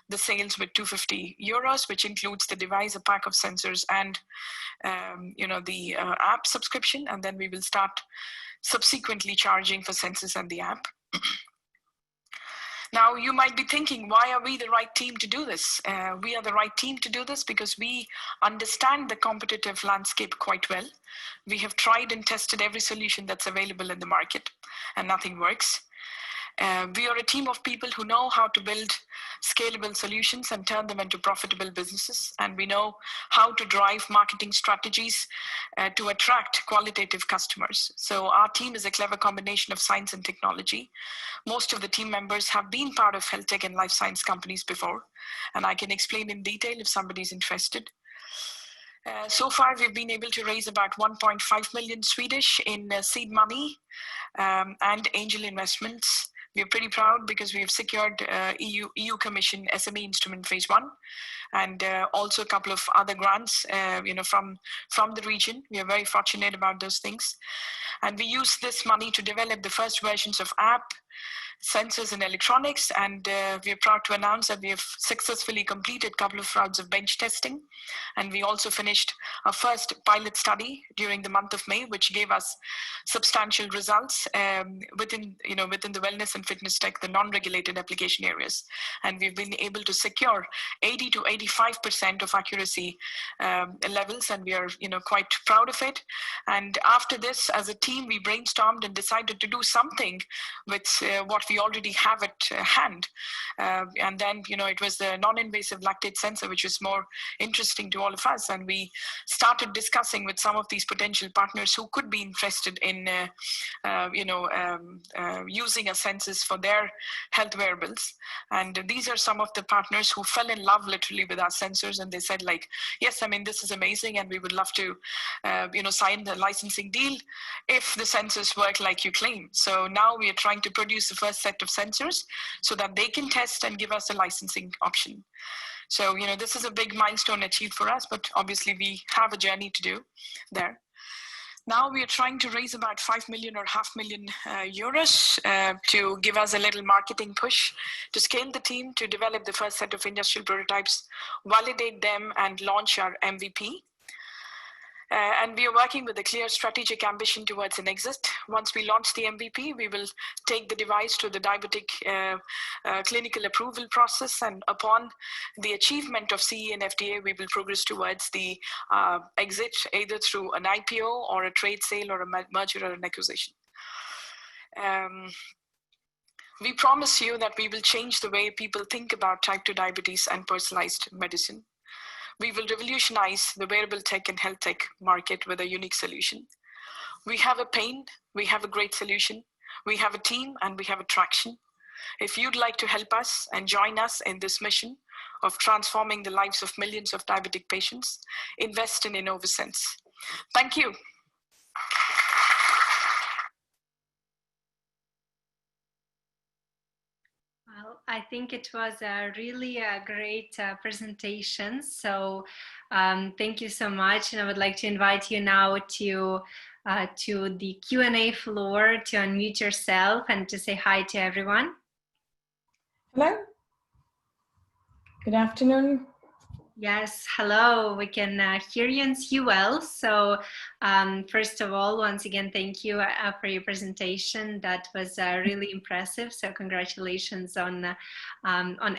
J: the sales with €250, which includes the device, a pack of sensors, and, the app subscription. And then we will start subsequently charging for sensors and the app. Now, you might be thinking, why are we the right team to do this? We are the right team to do this because we understand the competitive landscape quite well. We have tried and tested every solution that's available in the market, and nothing works. We are a team of people who know how to build scalable solutions and turn them into profitable businesses. And we know how to drive marketing strategies to attract qualitative customers. So our team is a clever combination of science and technology. Most of the team members have been part of health tech and life science companies before, and I can explain in detail if somebody's interested. So far, we've been able to raise about 1.5 million Swedish in seed money and angel investments. We're pretty proud because we have secured EU Commission SME Instrument Phase 1, and also a couple of other grants, from the region. We are very fortunate about those things. And we use this money to develop the first versions of app, sensors and electronics, and we are proud to announce that we have successfully completed a couple of rounds of bench testing, and we also finished our first pilot study during the month of May, which gave us substantial results within the wellness and fitness tech, the non-regulated application areas, and we've been able to secure 80 to 85% of accuracy levels, and we are quite proud of it. And after this, as a team, we brainstormed and decided to do something with what we already have at hand. And then, it was the non-invasive lactate sensor, which was more interesting to all of us. And we started discussing with some of these potential partners who could be interested in, using our sensors for their health wearables. And these are some of the partners who fell in love literally with our sensors. And they said, yes, this is amazing. And we would love to, sign the licensing deal if the sensors work like you claim. So now we are trying to produce the first set of sensors so that they can test and give us a licensing option. So, this is a big milestone achieved for us, but obviously we have a journey to do there. Now we are trying to raise about 5 million or €500,000 to give us a little marketing push to scale the team, to develop the first set of industrial prototypes, validate them, and launch our MVP. And we are working with a clear strategic ambition towards an exit. Once we launch the MVP, we will take the device to the diabetic clinical approval process. And upon the achievement of CE and FDA, we will progress towards the exit, either through an IPO or a trade sale or a merger or an acquisition. We promise you that we will change the way people think about type 2 diabetes and personalized medicine. We will revolutionize the wearable tech and health tech market with a unique solution. We have a pain, we have a great solution. We have a team and we have a traction. If you'd like to help us and join us in this mission of transforming the lives of millions of diabetic patients, invest in Innovosens. Thank you.
A: Well, I think it was a really great presentation. So thank you so much. And I would like to invite you now to the Q&A floor to unmute yourself and to say hi to everyone.
K: Hello. Good afternoon.
A: Yes, hello. We can hear you and see you well. So first of all, once again, thank you for your presentation. That was really impressive. So congratulations on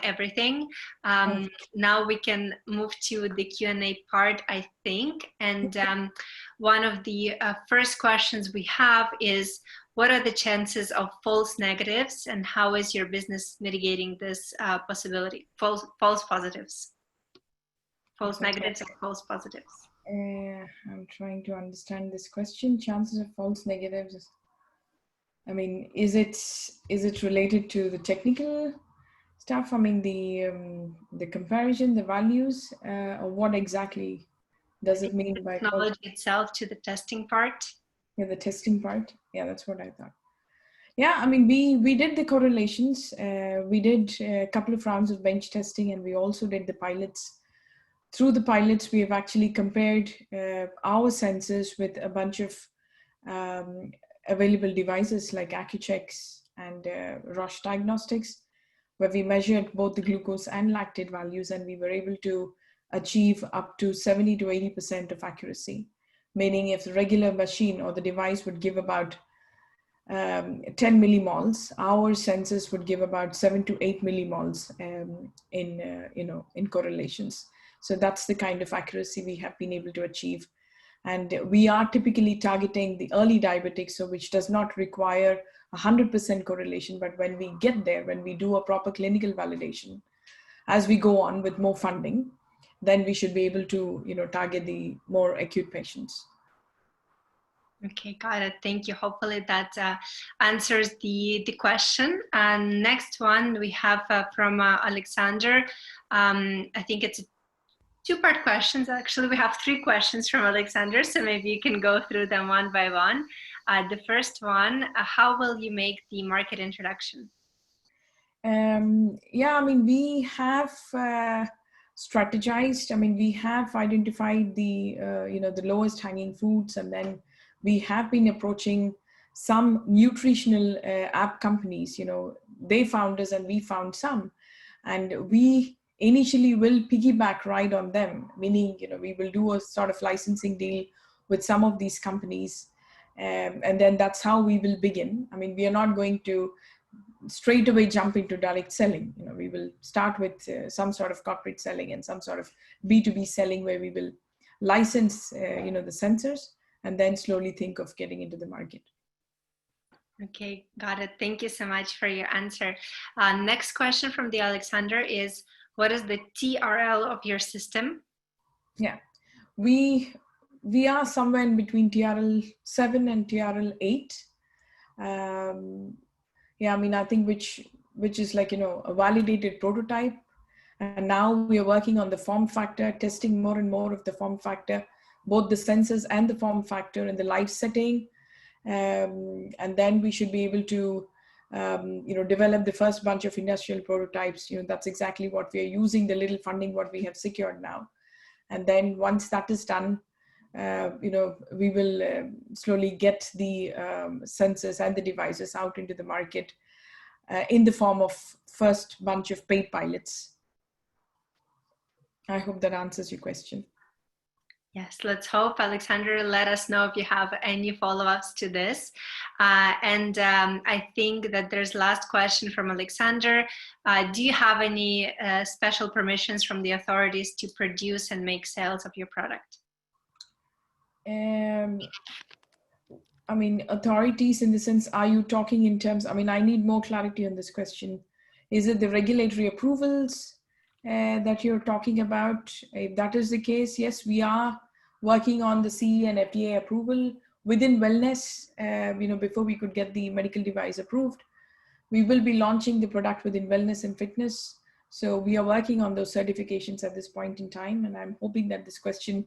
A: everything. Now we can move to the Q&A part, I think. And one of the first questions we have is, what are the chances of false negatives and how is your business mitigating this possibility, false positives? False negatives or false positives?
K: I'm trying to understand this question. Chances of false negatives. I mean, is it related to the technical stuff? I mean, the comparison, the values, or what exactly does it mean by
A: technology itself to the testing part?
K: Yeah, the testing part. Yeah, that's what I thought. Yeah, I mean, we did the correlations. We did a couple of rounds of bench testing, and we also did the pilots. Through the pilots, we have actually compared our sensors with a bunch of available devices like Accuchecks and Roche Diagnostics, where we measured both the glucose and lactate values, and we were able to achieve up to 70 to 80% of accuracy. Meaning if the regular machine or the device would give about 10 millimoles, our sensors would give about 7 to 8 millimoles in correlations. So that's the kind of accuracy we have been able to achieve. And we are typically targeting the early diabetics, so which does not require 100% correlation. But when we get there, when we do a proper clinical validation, as we go on with more funding, then we should be able to target the more acute patients.
A: Okay, got it. Thank you. Hopefully that answers the question. And next one we have from Alexander. I think it's two-part questions. Actually, we have 3 questions from Alexander, so maybe you can go through them one by one. The first one, how will you make the market introduction?
K: Yeah, I mean, we have strategized. I mean, we have identified the the lowest hanging fruits, and then we have been approaching some nutritional app companies. They found us and we found some, and we initially will piggyback right on them, meaning we will do a sort of licensing deal with some of these companies, and then that's how we will begin. I mean, we are not going to straight away jump into direct selling. We will start with some sort of corporate selling and some sort of B2B selling, where we will license the sensors and then slowly think of getting into the market.
A: Okay, got it. Thank you so much for your answer. Next question from the Alexander is, what is the TRL of your system?
K: Yeah, we are somewhere in between TRL 7 and TRL 8. Yeah, I mean, I think which is like, a validated prototype. And now we are working on the form factor, testing more and more of the form factor, both the sensors and the form factor in the live setting. And then we should be able to, develop the first bunch of industrial prototypes. That's exactly what we are using, the little funding what we have secured now. And then once that is done, we will slowly get the sensors and the devices out into the market in the form of first bunch of paid pilots. I hope that answers your question.
A: Yes, let's hope. Alexander, let us know if you have any follow-ups to this. I think that there's last question from Alexander. Do you have any special permissions from the authorities to produce and make sales of your product?
K: I mean, authorities in the sense, are you talking in terms, I mean, I need more clarity on this question. Is it the regulatory approvals that you're talking about? If that is the case, yes, we are working on the CE and FDA approval within wellness, before we could get the medical device approved. We will be launching the product within wellness and fitness. So we are working on those certifications at this point in time. And I'm hoping that this question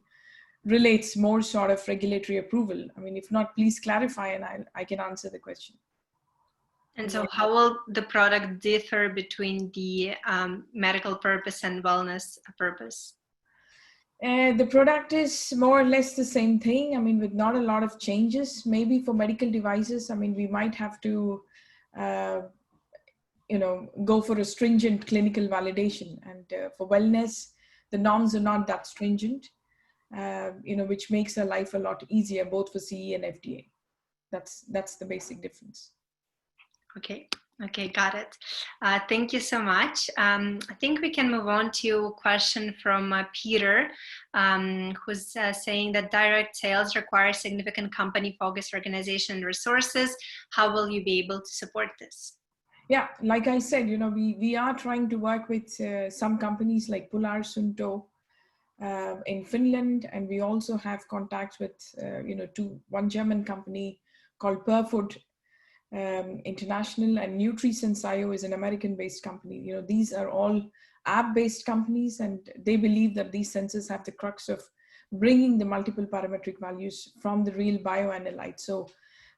K: relates more sort of regulatory approval. I mean, if not, please clarify and I can answer the question.
A: And so how will the product differ between the medical purpose and wellness purpose?
K: The product is more or less the same thing. I mean, with not a lot of changes. Maybe for medical devices, I mean, we might have to, go for a stringent clinical validation. And for wellness, the norms are not that stringent, which makes our life a lot easier, both for CE and FDA. That's the basic difference.
A: Okay, got it. Thank you so much. I think we can move on to a question from Peter, who's saying that direct sales require significant company-focused organization and resources. How will you be able to support this?
K: Yeah, like I said, we are trying to work with some companies like Polar Sunto in Finland, and we also have contacts with one German company called Perfood International, and NutriSensio is an American-based company. These are all app-based companies, and they believe that these sensors have the crux of bringing the multiple parametric values from the real bioanalyte. So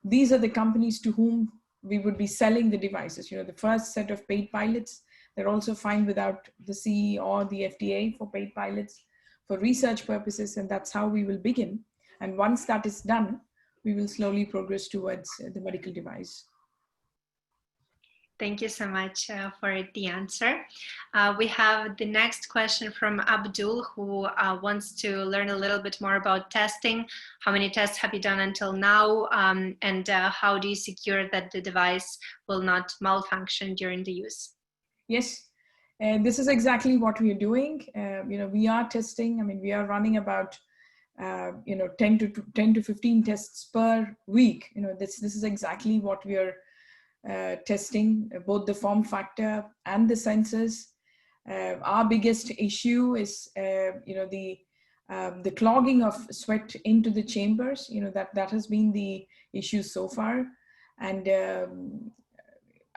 K: these are the companies to whom we would be selling the devices. The first set of paid pilots, they're also fine without the CE or the FDA for paid pilots for research purposes, and that's how we will begin. And once that is done, we will slowly progress towards the medical device.
A: Thank you so much for the answer. We have the next question from Abdul, who wants to learn a little bit more about testing. How many tests have you done until now? And how do you secure that the device will not malfunction during the use?
K: Yes, this is exactly what we are doing. We are testing. I mean, we are running about 10 to 15 tests per week. This is exactly what we are testing, both the form factor and the sensors. Our biggest issue is the clogging of sweat into the chambers. That has been the issue so far. And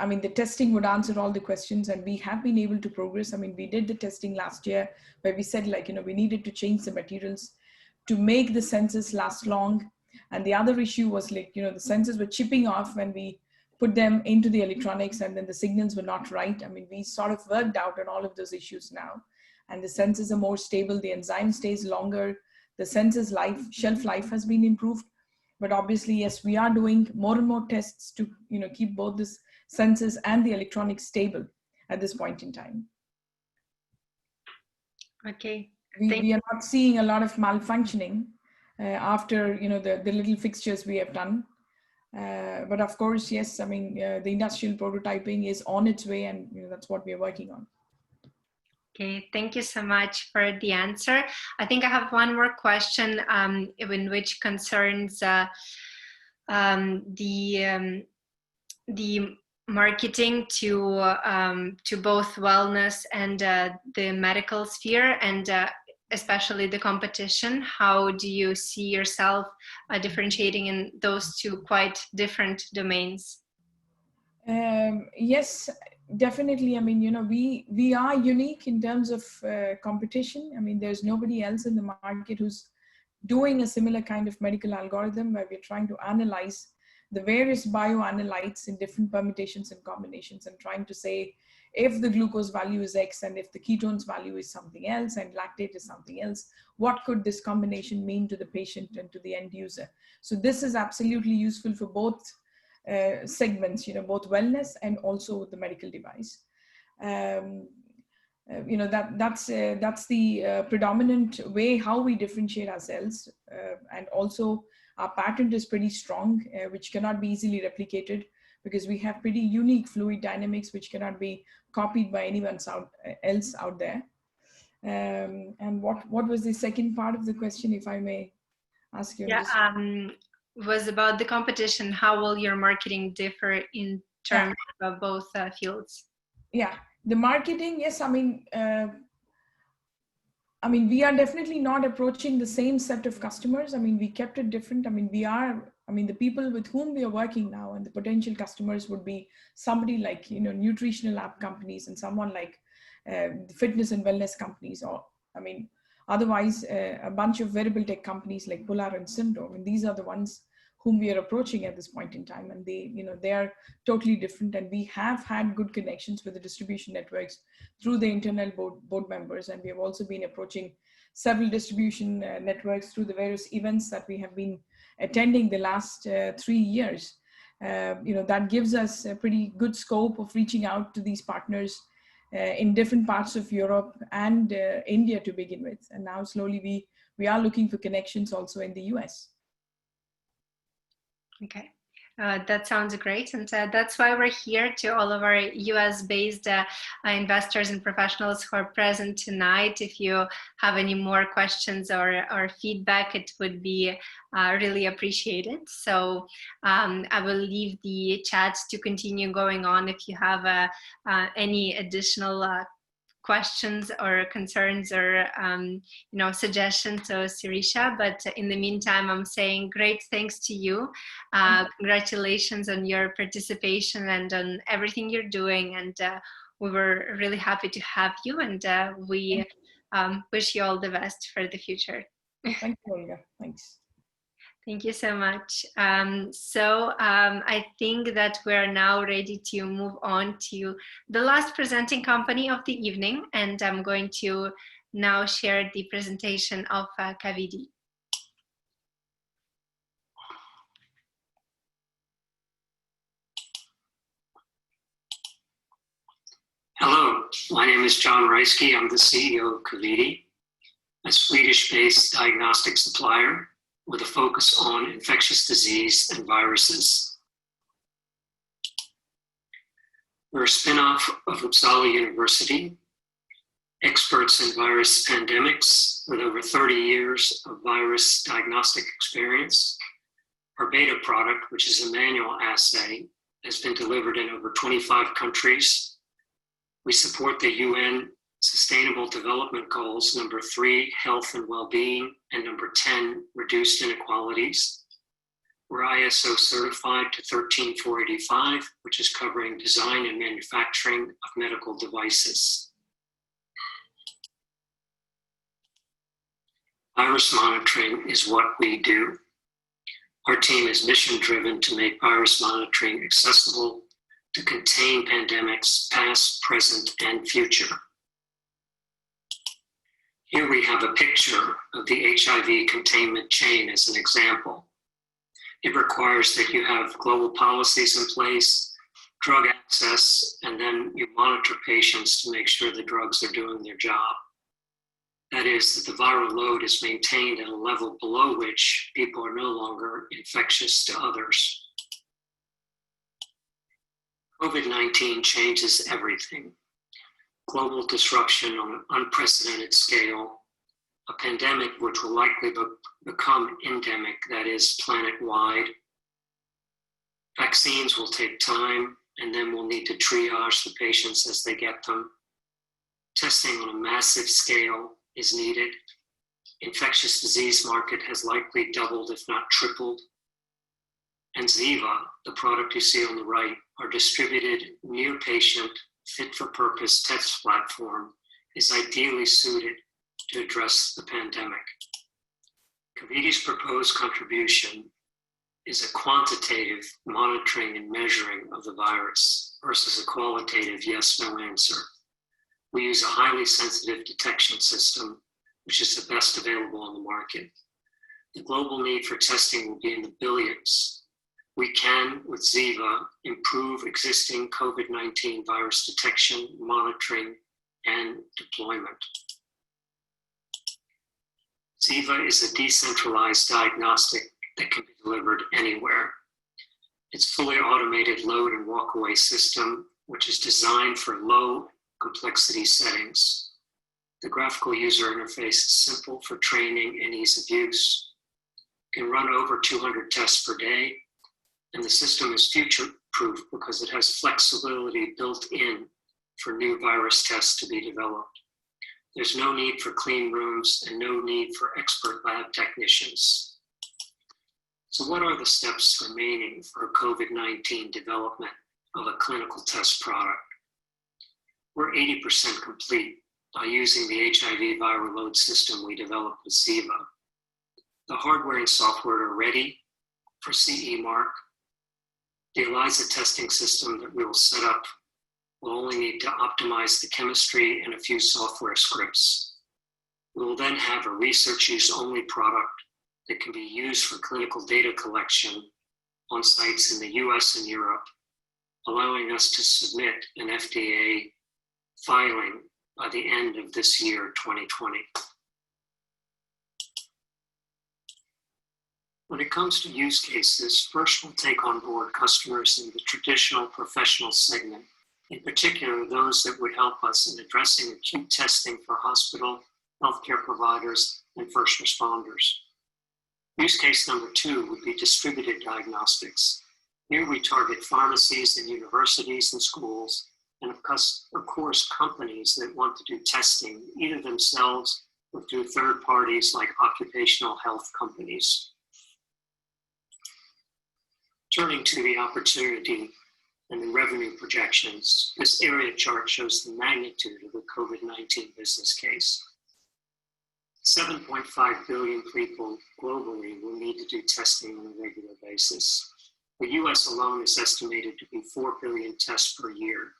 K: I mean, the testing would answer all the questions, and we have been able to progress. I mean, we did the testing last year where we said, we needed to change the materials to make the sensors last long. And the other issue was the sensors were chipping off when we put them into the electronics, and then the signals were not right. I mean, we sort of worked out on all of those issues now, and the sensors are more stable. The enzyme stays longer. The sensor's shelf life has been improved. But obviously, yes, we are doing more and more tests to keep both the sensors and the electronics stable at this point in time.
A: Okay.
K: We are not seeing a lot of malfunctioning after the little fixtures we have done. But of course, yes, I mean, the industrial prototyping is on its way, and that's what we are working on.
A: Okay, thank you so much for the answer. I think I have one more question in which concerns the marketing to both wellness and the medical sphere, and especially the competition. How do you see yourself differentiating in those two quite different domains?
K: Yes, definitely. I mean, we are unique in terms of competition. I mean, there's nobody else in the market who's doing a similar kind of medical algorithm where we're trying to analyze the various bioanalytes in different permutations and combinations and trying to say if the glucose value is X and if the ketones value is something else and lactate is something else, what could this combination mean to the patient and to the end user? So this is absolutely useful for both segments, both wellness and also the medical device. That's the predominant way how we differentiate ourselves, and also our patent is pretty strong, which cannot be easily replicated because we have pretty unique fluid dynamics which cannot be copied by anyone else out there. And what was the second part of the question, if I may ask you?
A: Yeah, was about the competition. How will your marketing differ in terms of both fields?
K: Yeah, the marketing, yes, I mean, we are definitely not approaching the same set of customers. I mean, we kept it different. I mean, the people with whom we are working now and the potential customers would be somebody like, nutritional app companies and someone like fitness and wellness companies, or, otherwise a bunch of wearable tech companies like Polar and Syndrome. And these are the ones whom we are approaching at this point in time. And they are totally different. And we have had good connections with the distribution networks through the internal board members. And we have also been approaching several distribution networks through the various events that we have been attending the last 3 years. That gives us a pretty good scope of reaching out to these partners in different parts of Europe and India to begin with. And now slowly we are looking for connections also in the US.
A: Okay, that sounds great. And that's why we're here, to all of our US-based investors and professionals who are present tonight. If you have any more questions or feedback, it would be really appreciated. So I will leave the chat to continue going on if you have any additional questions or concerns or suggestions to Sirisha. But in the meantime, I'm saying great thanks to you. Congratulations on your participation and on everything you're doing. And we were really happy to have you, and we wish you all the best for the future.
K: Thank you, Olga. Thanks.
A: Thank you so much. I think that we're now ready to move on to the last presenting company of the evening, and I'm going to now share the presentation of Cavidi.
L: Hello, my name is John Reisky. I'm the CEO of Cavidi, a Swedish-based diagnostic supplier with a focus on infectious disease and viruses. We're a spin-off of Uppsala University, experts in virus pandemics with over 30 years of virus diagnostic experience. Our beta product, which is a manual assay, has been delivered in over 25 countries. We support the UN Sustainable Development Goals, number 3, health and well-being, and number 10, reduced inequalities. We're ISO certified to 13485, which is covering design and manufacturing of medical devices. Virus monitoring is what we do. Our team is mission-driven to make virus monitoring accessible to contain pandemics past, present, and future. Here we have a picture of the HIV containment chain as an example. It requires that you have global policies in place, drug access, and then you monitor patients to make sure the drugs are doing their job. That is, that the viral load is maintained at a level below which people are no longer infectious to others. COVID-19 changes everything. Global disruption on an unprecedented scale, a pandemic which will likely become endemic, that is, planet-wide. Vaccines will take time, and then we'll need to triage the patients as they get them. Testing on a massive scale is needed. Infectious disease market has likely doubled, if not tripled. And ZIVA, the product you see on the right, our distributed near-patient, fit-for-purpose test platform, is ideally suited to address the pandemic. Cavidi's proposed contribution is a quantitative monitoring and measuring of the virus versus a qualitative yes/no answer. We use a highly sensitive detection system, which is the best available on the market. The global need for testing will be in the billions. We can, with ZIVA, improve existing COVID-19 virus detection, monitoring, and deployment. ZIVA is a decentralized diagnostic that can be delivered anywhere. It's fully automated load and walk-away system, which is designed for low complexity settings. The graphical user interface is simple for training and ease of use. It can run over 200 tests per day, and the system is future-proof because it has flexibility built in for new virus tests to be developed. There's no need for clean rooms and no need for expert lab technicians. So what are the steps remaining for COVID-19 development of a clinical test product? We're 80% complete by using the HIV viral load system we developed with ZIVA. The hardware and software are ready for CE mark. The ELISA testing system that we will set up will only need to optimize the chemistry and a few software scripts. We will then have a research use only product that can be used for clinical data collection on sites in the US and Europe, allowing us to submit an FDA filing by the end of this year, 2020. When it comes to use cases, first we'll take on board customers in the traditional professional segment, in particular those that would help us in addressing acute testing for hospital, healthcare providers, and first responders. Use case number 2 would be distributed diagnostics. Here we target pharmacies and universities and schools, and of course companies that want to do testing either themselves or through third parties like occupational health companies. Turning to the opportunity and the revenue projections, this area chart shows the magnitude of the COVID-19 business case. 7.5 billion people globally will need to do testing on a regular basis. The US alone is estimated to be 4 billion tests per year.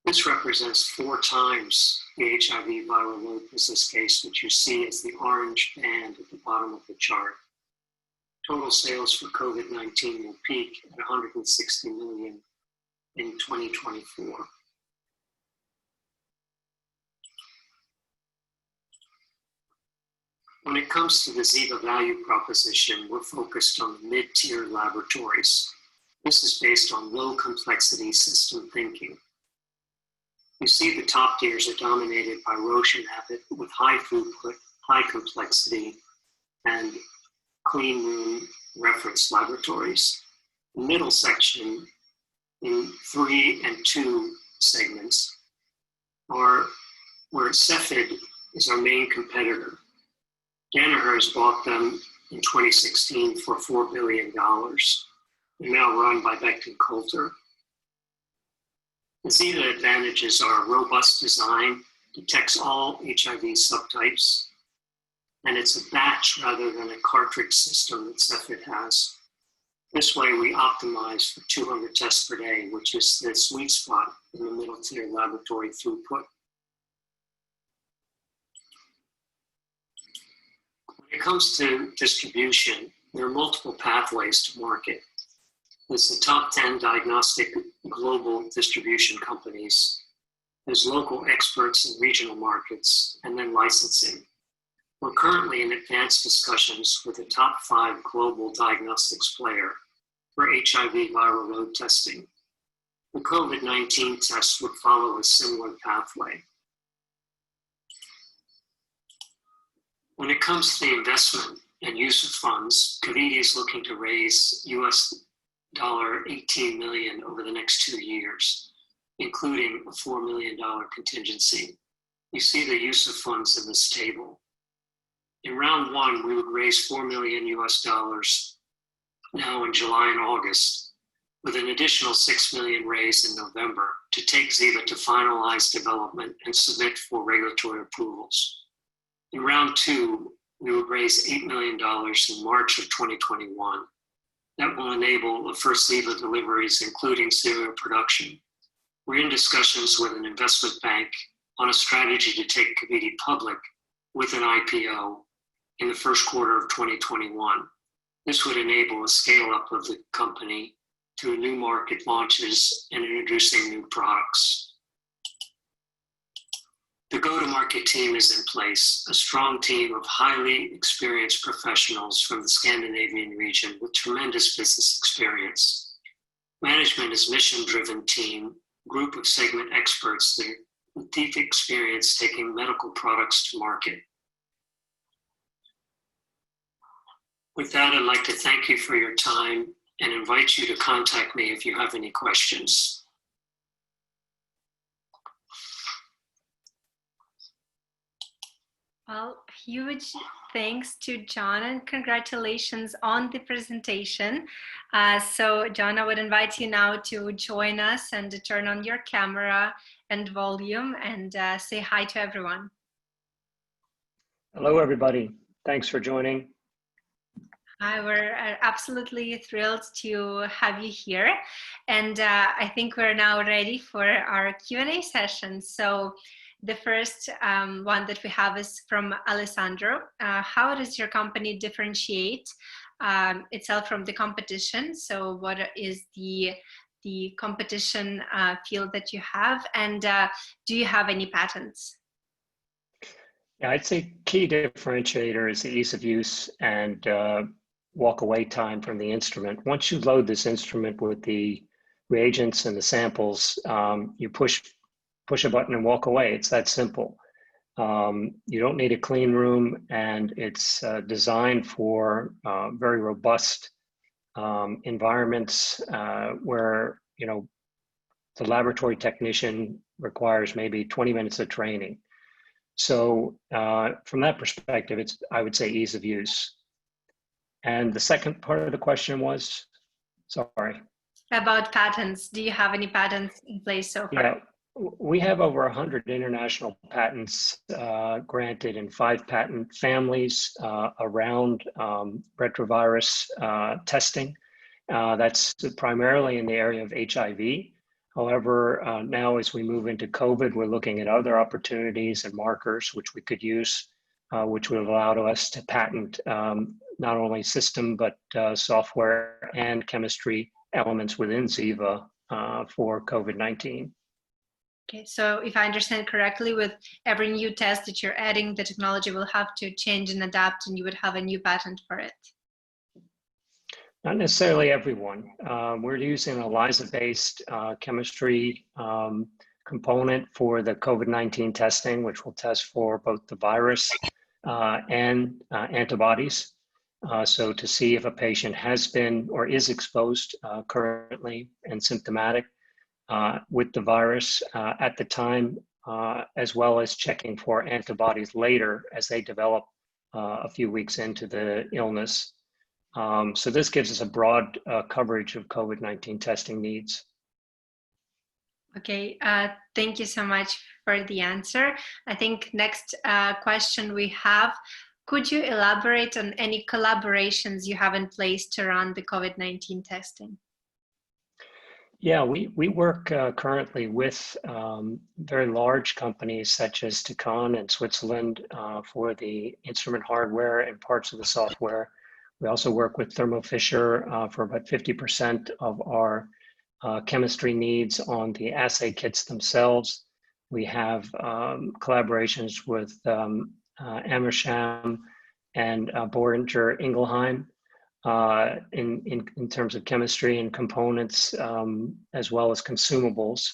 L: This represents 4 times the HIV viral load business case, which you see as the orange band at the bottom of the chart. Total sales for COVID-19 will peak at 160 million in 2024. When it comes to the ZIVA value proposition, we're focused on mid-tier laboratories. This is based on low complexity system thinking. You see the top tiers are dominated by Roche and Abbott with high throughput, high complexity, and clean room reference laboratories. The middle section in 3 and 2 segments are where Cepheid is our main competitor. Danaher has bought them in 2016 for $4 billion. They're now run by Becton Coulter. The ZIVA advantages are robust design, detects all HIV subtypes, and it's a batch rather than a cartridge system that Cepheid has. This way we optimize for 200 tests per day, which is the sweet spot in the middle tier laboratory throughput. When it comes to distribution, there are multiple pathways to market. There's the top 10 diagnostic global distribution companies. There's local experts in regional markets, and then licensing. We're currently in advanced discussions with the top 5 global diagnostics player for HIV viral load testing. The COVID-19 test would follow a similar pathway. When it comes to the investment and use of funds, Cavidi is looking to raise US $18 million over the next 2 years, including a $4 million contingency. You see the use of funds in this table. In round 1, we would raise $4 million now in July and August, with an additional $6 million raised in November to take ZIVA to finalize development and submit for regulatory approvals. In round 2, we would raise $8 million in March of 2021. That will enable the first ZIVA deliveries, including serial production. We're in discussions with an investment bank on a strategy to take Cavidi public with an IPO in the first quarter of 2021. This would enable a scale up of the company through new market launches and introducing new products. The go-to-market team is in place, a strong team of highly experienced professionals from the Scandinavian region with tremendous business experience. Management is mission-driven team, group of segment experts with deep experience taking medical products to market. With that, I'd like to thank you for your time and invite you to contact me if you have any questions.
A: Well, huge thanks to John and congratulations on the presentation. So John, I would invite you now to join us and to turn on your camera and volume and say hi to everyone.
L: Hello, everybody. Thanks for joining.
A: Hi, we're absolutely thrilled to have you here. And I think we're now ready for our Q&A session. So the first one that we have is from Alessandro. How does your company differentiate itself from the competition? So what is the competition field that you have? And do you have any patents?
L: Yeah, I'd say key differentiator is the ease of use and walk away time from the instrument. Once you load this instrument with the reagents and the samples, you push a button and walk away. It's that simple. You don't need a clean room, and it's designed for very robust environments where, you know, the laboratory technician requires maybe 20 minutes of training. So from that perspective, it's, I would say, ease of use. And the second part of the question was, sorry.
A: About patents. Do you have any patents in place so far?
L: Yeah, we have over 100 international patents granted in 5 patent families around retrovirus testing. That's primarily in the area of HIV. However, now as we move into COVID, we're looking at other opportunities and markers which we could use, which would allow us to patent not only system, but software and chemistry elements within ZIVA for COVID-19.
A: Okay, so if I understand correctly, with every new test that you're adding, the technology will have to change and adapt, and you would have a new patent for it.
L: Not necessarily everyone. We're using an ELISA-based chemistry component for the COVID-19 testing, which will test for both the virus and antibodies. So to see if a patient has been or is exposed currently and symptomatic with the virus at the time, as well as checking for antibodies later as they develop a few weeks into the illness. So this gives us a broad coverage of COVID-19 testing needs.
A: Okay, thank you so much for the answer. I think next question we have, could you elaborate on any collaborations you have in place to run the COVID-19 testing?
L: Yeah, we work currently with very large companies such as Tecan in Switzerland for the instrument hardware and parts of the software. We also work with Thermo Fisher for about 50% of our chemistry needs on the assay kits themselves. We have collaborations with Amersham and Boehringer Ingelheim in terms of chemistry and components, as well as consumables.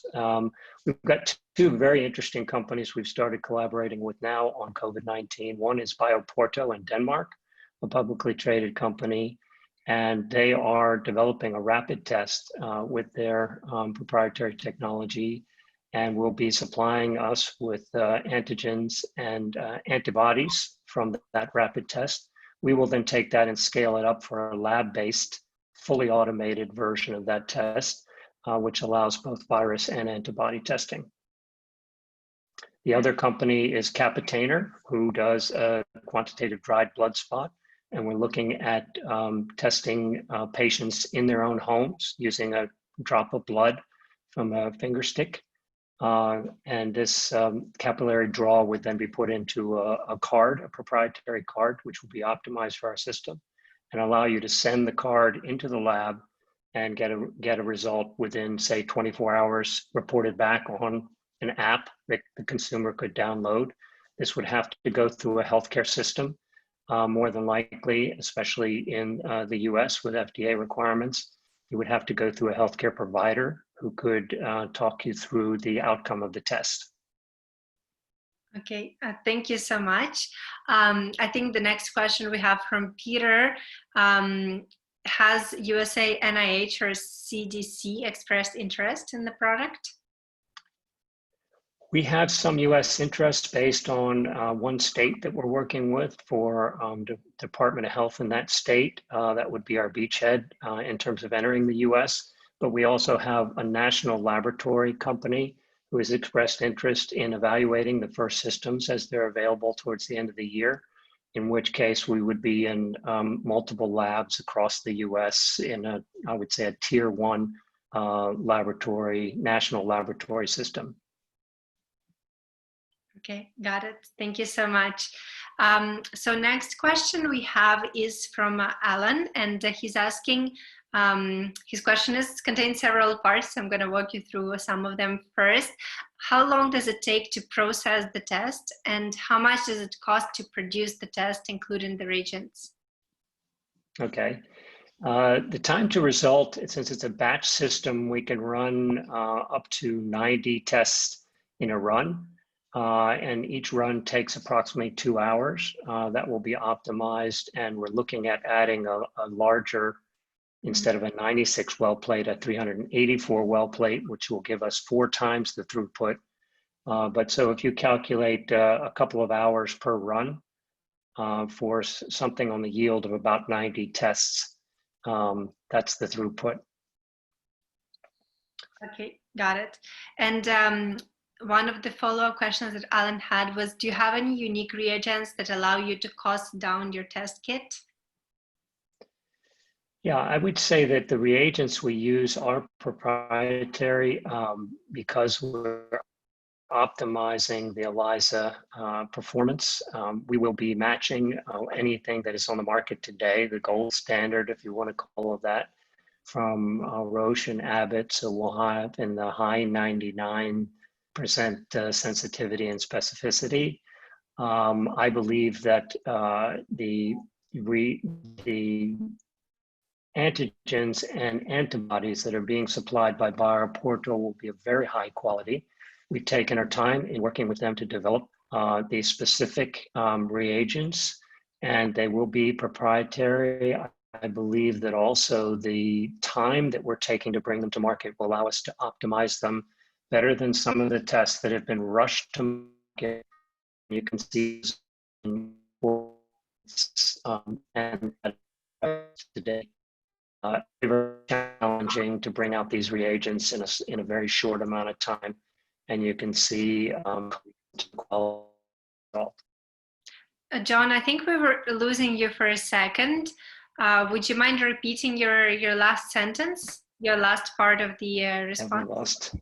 L: We've got 2 very interesting companies we've started collaborating with now on COVID-19. One is Bioporto in Denmark, a publicly traded company, and they are developing a rapid test with their proprietary technology, and will be supplying us with antigens and antibodies from that rapid test. We will then take that and scale it up for a lab-based, fully automated version of that test, which allows both virus and antibody testing. The other company is Capitainer, who does a quantitative dried blood spot. And we're looking at testing patients in their own homes using a drop of blood from a finger stick. And this capillary draw would then be put into a card, a proprietary card, which will be optimized for our system and allow you to send the card into the lab and get a result within, say, 24 hours, reported back on an app that the consumer could download. This would have to go through a healthcare system, more than likely, especially in the US with FDA requirements. You would have to go through a healthcare provider who could talk you through the outcome of the test.
A: Okay, thank you so much. I think the next question we have from Peter, has USA NIH or CDC expressed interest in the product?
L: We have some US interest based on one state that we're working with for the Department of Health in that state. That would be our beachhead in terms of entering the US. But we also have a national laboratory company who has expressed interest in evaluating the first systems as they're available towards the end of the year, in which case we would be in multiple labs across the US in a, I would say, a tier 1 laboratory, national laboratory system.
A: Okay, got it. Thank you so much. So next question we have is from Alan, and he's asking, his question contains several parts. So I'm going to walk you through some of them first. How long does it take to process the test, and how much does it cost to produce the test, including the reagents?
L: Okay. The time to result, since it's a batch system, we can run up to 90 tests in a run. And each run takes approximately 2 hours. That will be optimized, and we're looking at adding a larger, instead of a 96 well plate, a 384 well plate, which will give us 4 times the throughput. But so if you calculate a couple of hours per run for something on the yield of about 90 tests, that's the throughput.
A: Okay, got it. And one of the follow-up questions that Alan had was, do you have any unique reagents that allow you to cost down your test kit?
L: Yeah, I would say that the reagents we use are proprietary because we're optimizing the ELISA performance. We will be matching anything that is on the market today, the gold standard, if you want to call it that, from Roche and Abbott. So we'll have in the high 99% sensitivity and specificity. I believe that the antigens and antibodies that are being supplied by BioPortal will be of very high quality. We've taken our time in working with them to develop these specific reagents, and they will be proprietary. I believe that also the time that we're taking to bring them to market will allow us to optimize them better than some of the tests that have been rushed to market. You can see and today. Very challenging to bring out these reagents in a very short amount of time, and you can see quality.
A: John, I think we were losing you for a second. Would you mind repeating your last sentence, your last part of the response?
L: Lost.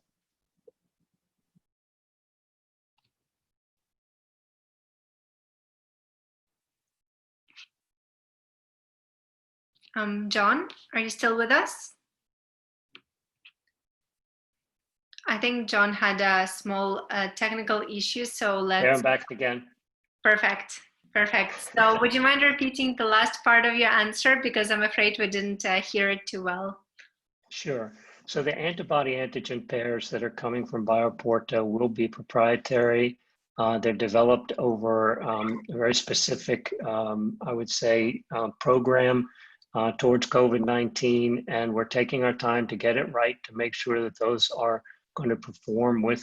A: John, are you still with us? I think John had a small technical issue, so let's...
L: Yeah, I'm back again.
A: Perfect, perfect. So would you mind repeating the last part of your answer? Because I'm afraid we didn't hear it too well.
L: Sure. So the antibody-antigen pairs that are coming from BioPortal will be proprietary. They're developed over a very specific, I would say, program towards COVID-19, and we're taking our time to get it right to make sure that those are going to perform with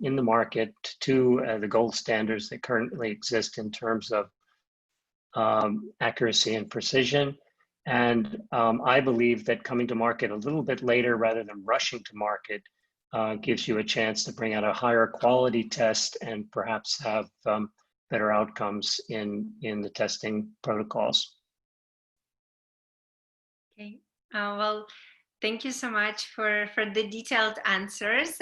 L: in the market to the gold standards that currently exist in terms of accuracy and precision. And I believe that coming to market a little bit later rather than rushing to market gives you a chance to bring out a higher quality test and perhaps have better outcomes in the testing protocols.
A: Okay, well, thank you so much for the detailed answers.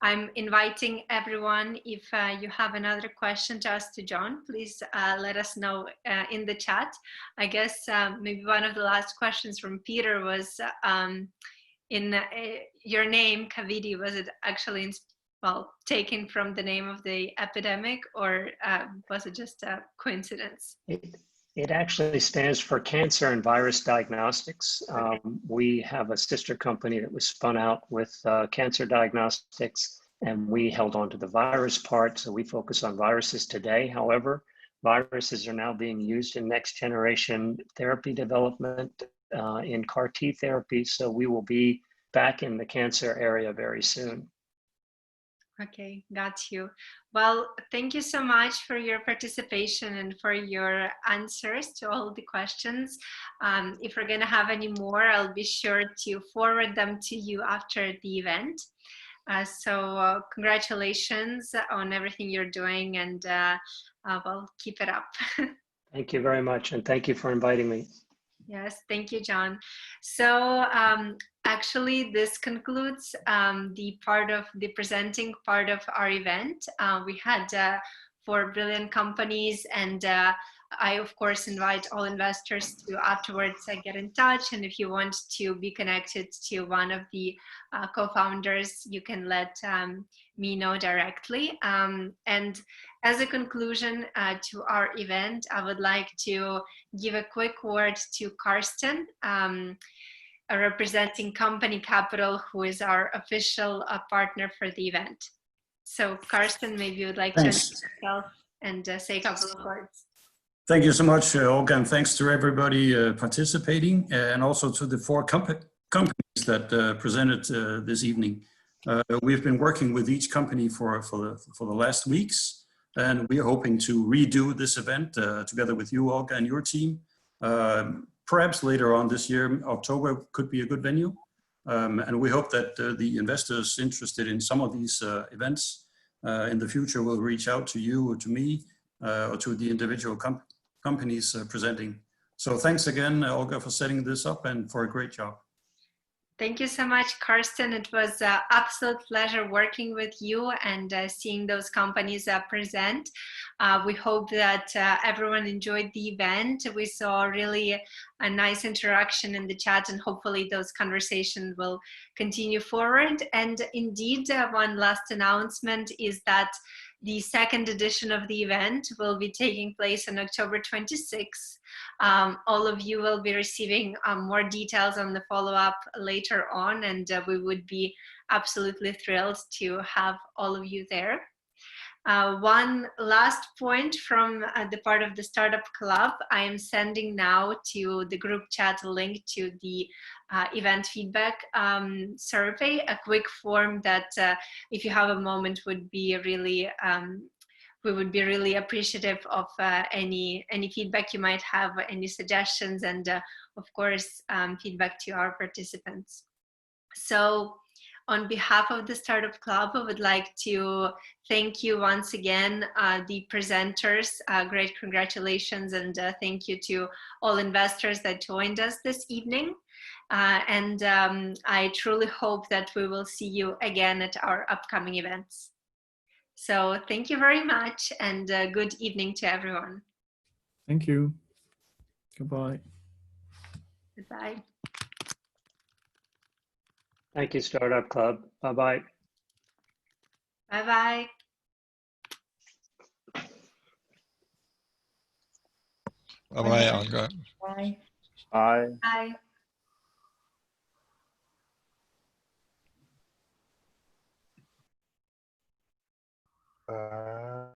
A: I'm inviting everyone, if you have another question to ask to John, please let us know in the chat. I guess maybe one of the last questions from Peter was in your name, Cavidi, was it actually taken from the name of the epidemic, or was it just a coincidence?
L: It actually stands for Cancer and Virus Diagnostics. We have a sister company that was spun out with cancer diagnostics, and we held on to the virus part, so we focus on viruses today. However, viruses are now being used in next generation therapy development, in CAR T therapy, so we will be back in the cancer area very soon.
A: Okay, got you. Well, thank you so much for your participation and for your answers to all the questions. If we're going to have any more, I'll be sure to forward them to you after the event. So congratulations on everything you're doing, and well, keep it up.
L: Thank you very much, and thank you for inviting me.
A: Yes, thank you, John. So actually, this concludes the presenting part of our event. We had 4 brilliant companies, and I, of course, invite all investors to afterwards get in touch. And if you want to be connected to one of the co-founders, you can let me know directly. And as a conclusion to our event, I would like to give a quick word to Karsten, representing CompanyCapital, who is our official partner for the event. So Karsten, maybe you would like to introduce yourself and say a couple of words.
M: Thank you so much, Olga, and thanks to everybody participating, and also to the 4 companies that presented this evening. We've been working with each company for the last weeks, and we are hoping to redo this event together with you, Olga, and your team. Perhaps later on this year, October could be a good venue. And we hope that the investors interested in some of these events in the future will reach out to you or to me or to the individual companies presenting. So thanks again, Olga, for setting this up and for a great job.
A: Thank you so much, Karsten. It was an absolute pleasure working with you and seeing those companies present. We hope that everyone enjoyed the event. We saw really a nice interaction in the chat, and hopefully those conversations will continue forward. And indeed, one last announcement is that the 2nd edition of the event will be taking place on October 26th. All of you will be receiving more details on the follow-up later on, and we would be absolutely thrilled to have all of you there. One last point from the part of the Startup Club, I am sending now to the group chat a link to the event feedback survey, a quick form that if you have a moment would be really, we would be really appreciative of any feedback you might have, any suggestions, and of course, feedback to our participants. So on behalf of the Startup Club, I would like to thank you once again, the presenters. Great congratulations, and thank you to all investors that joined us this evening. And I truly hope that we will see you again at our upcoming events. So thank you very much, and good evening to everyone.
D: Thank you. Goodbye.
A: Goodbye.
L: Thank you, Startup Club. Bye-bye.
A: Bye-bye.
I: Bye-bye, Olga.
K: Bye.
E: Bye.
A: Bye.